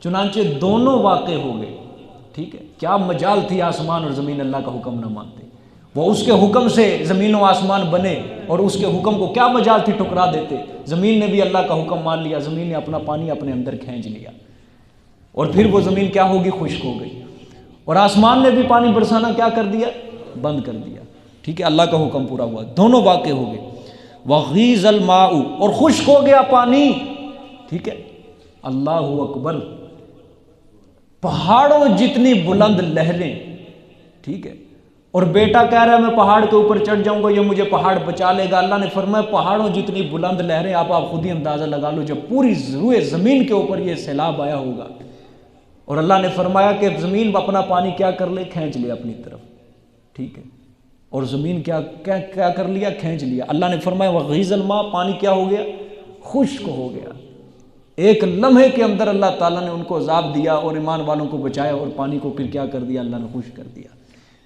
چنانچہ دونوں واقع ہو گئے، ٹھیک ہے؟ کیا مجال تھی آسمان اور زمین اللہ کا حکم نہ مانتے، وہ اس کے حکم سے زمین و آسمان بنے، اور اس کے حکم کو کیا مجال تھی ٹکرا دیتے۔ زمین نے بھی اللہ کا حکم مان لیا، زمین نے اپنا پانی اپنے اندر کھینچ لیا، اور پھر وہ زمین کیا ہوگی؟ خشک ہو گئی، اور آسمان نے بھی پانی برسانا کیا کر دیا؟ بند کر دیا، ٹھیک ہے؟ اللہ کا حکم پورا ہوا، دونوں واقع ہو گئے۔ وغیض الماء، اور خشک ہو گیا پانی، ٹھیک ہے؟ اللہ اکبر۔ پہاڑوں جتنی بلند لہریں، ٹھیک ہے، اور بیٹا کہہ رہا ہے میں پہاڑ کے اوپر چڑھ جاؤں گا، یہ مجھے پہاڑ بچا لے گا۔ اللہ نے فرمایا پہاڑوں جتنی بلند لہریں، آپ خود ہی اندازہ لگا لو جب پوری روئے زمین کے اوپر یہ سیلاب آیا ہوگا، اور اللہ نے فرمایا کہ زمین اپنا پانی کیا کر لے، کھینچ لیا اپنی طرف، ٹھیک ہے، اور زمین کیا کر لیا، کھینچ لیا۔ اللہ نے فرمایا وغیظ الماء، پانی کیا ہو گیا، خشک ہو گیا۔ ایک لمحے کے اندر اللہ تعالیٰ نے ان کو عذاب دیا اور ایمان والوں کو بچایا، اور پانی کو پھر کیا کر دیا، اللہ نے خشک کر دیا۔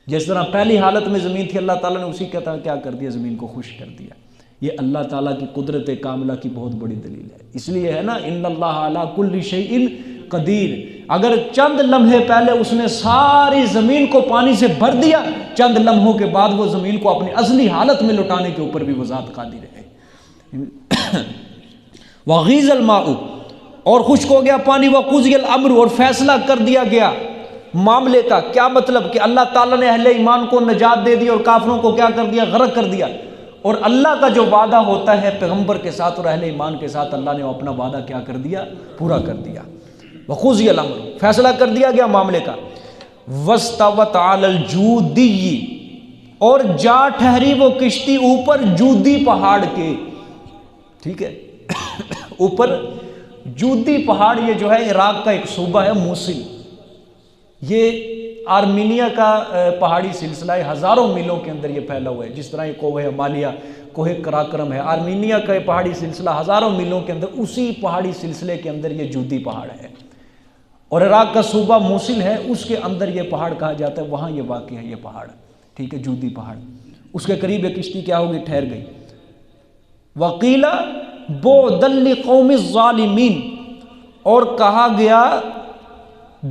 جس طرح پہلی حالت میں زمین تھی، اللہ تعالیٰ نے اسی کا طرح کیا کر دیا، زمین کو خشک کر دیا۔ یہ اللہ تعالیٰ کی قدرت کاملہ کی بہت بڑی دلیل ہے۔ اس لیے ہے نا ان اللہ علی کل شیء قدیر، اگر چند لمحے پہلے اس نے ساری زمین کو پانی سے بھر دیا، چند لمحوں کے بعد وہ زمین کو اپنی اصلی حالت میں لوٹانے کے اوپر بھی وہ ذات قادر ہے۔ وغیظ الماء، اور خشک ہو گیا پانی، وقضی الامر، اور فیصلہ کر دیا گیا معاملے کا۔ کیا مطلب کہ اللہ تعالیٰ نے اہل ایمان کو نجات دے دی اور کافروں کو کیا کر دیا، غرق کر دیا۔ اور اللہ کا جو وعدہ ہوتا ہے پیغمبر کے ساتھ اور اہل ایمان کے ساتھ، اللہ نے اپنا وعدہ کیا کر دیا، پورا کر دیا۔ وقضی الامر، فیصلہ کر دیا گیا معاملے کا۔ واستوت علی الجودی، اور جا ٹھہری وہ کشتی اوپر جودی پہاڑ کے، ٹھیک ہے، اوپر جودی پہاڑ، یہ جو ہے عراق کا ایک صوبہ ہے موصل، یہ آرمینیا کا پہاڑی سلسلہ ہے، ہزاروں میلوں کے اندر یہ پھیلا ہوا ہے۔ جس طرح یہ کوہ ہمالیہ، کوہ کراکرم ہے، آرمینیا کا پہاڑی سلسلہ ہزاروں میلوں کے اندر، اسی پہاڑی سلسلے کے اندر یہ جودی پہاڑ ہے، اور عراق کا صوبہ موصل ہے، اس کے اندر یہ پہاڑ کہا جاتا ہے، وہاں یہ واقع ہے یہ پہاڑ، ٹھیک ہے، جودی پہاڑ۔ اس کے قریب ایک کشتی کیا ہوگی، ٹھہر گئی۔ وقیل بعدا لقوم الظالمین، اور کہا گیا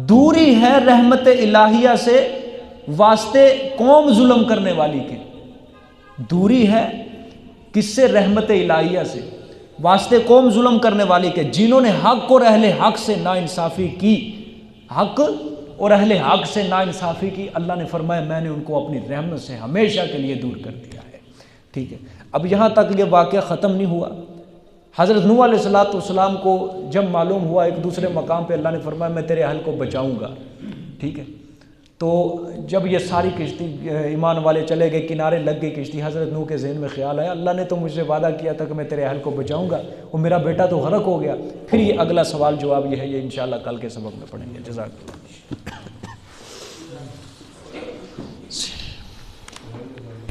دوری ہے رحمت الہیہ سے واسطے قوم ظلم کرنے والی کے، دوری ہے کس سے، رحمت الہیہ سے واسطے قوم ظلم کرنے والی کے، جنہوں نے حق اور اہل حق سے ناانصافی کی، حق اور اہل حق سے ناانصافی کی، اللہ نے فرمایا میں نے ان کو اپنی رحمت سے ہمیشہ کے لیے دور کر دیا ہے، ٹھیک ہے۔ اب یہاں تک یہ واقعہ ختم نہیں ہوا۔ حضرت نوح علیہ السلام کو جب معلوم ہوا ایک دوسرے مقام پہ اللہ نے فرمایا میں تیرے اہل کو بچاؤں گا، ٹھیک ہے، تو جب یہ ساری کشتی ایمان والے چلے گئے، کنارے لگ گئی کشتی، حضرت نوح کے ذہن میں خیال آیا اللہ نے تو مجھ سے وعدہ کیا تھا کہ میں تیرے اہل کو بچاؤں گا، اور میرا بیٹا تو غرق ہو گیا۔ پھر یہ اگلا سوال جواب یہ ہے، یہ انشاءاللہ کل کے سبق میں پڑھیں گے۔ جزاک اللہ۔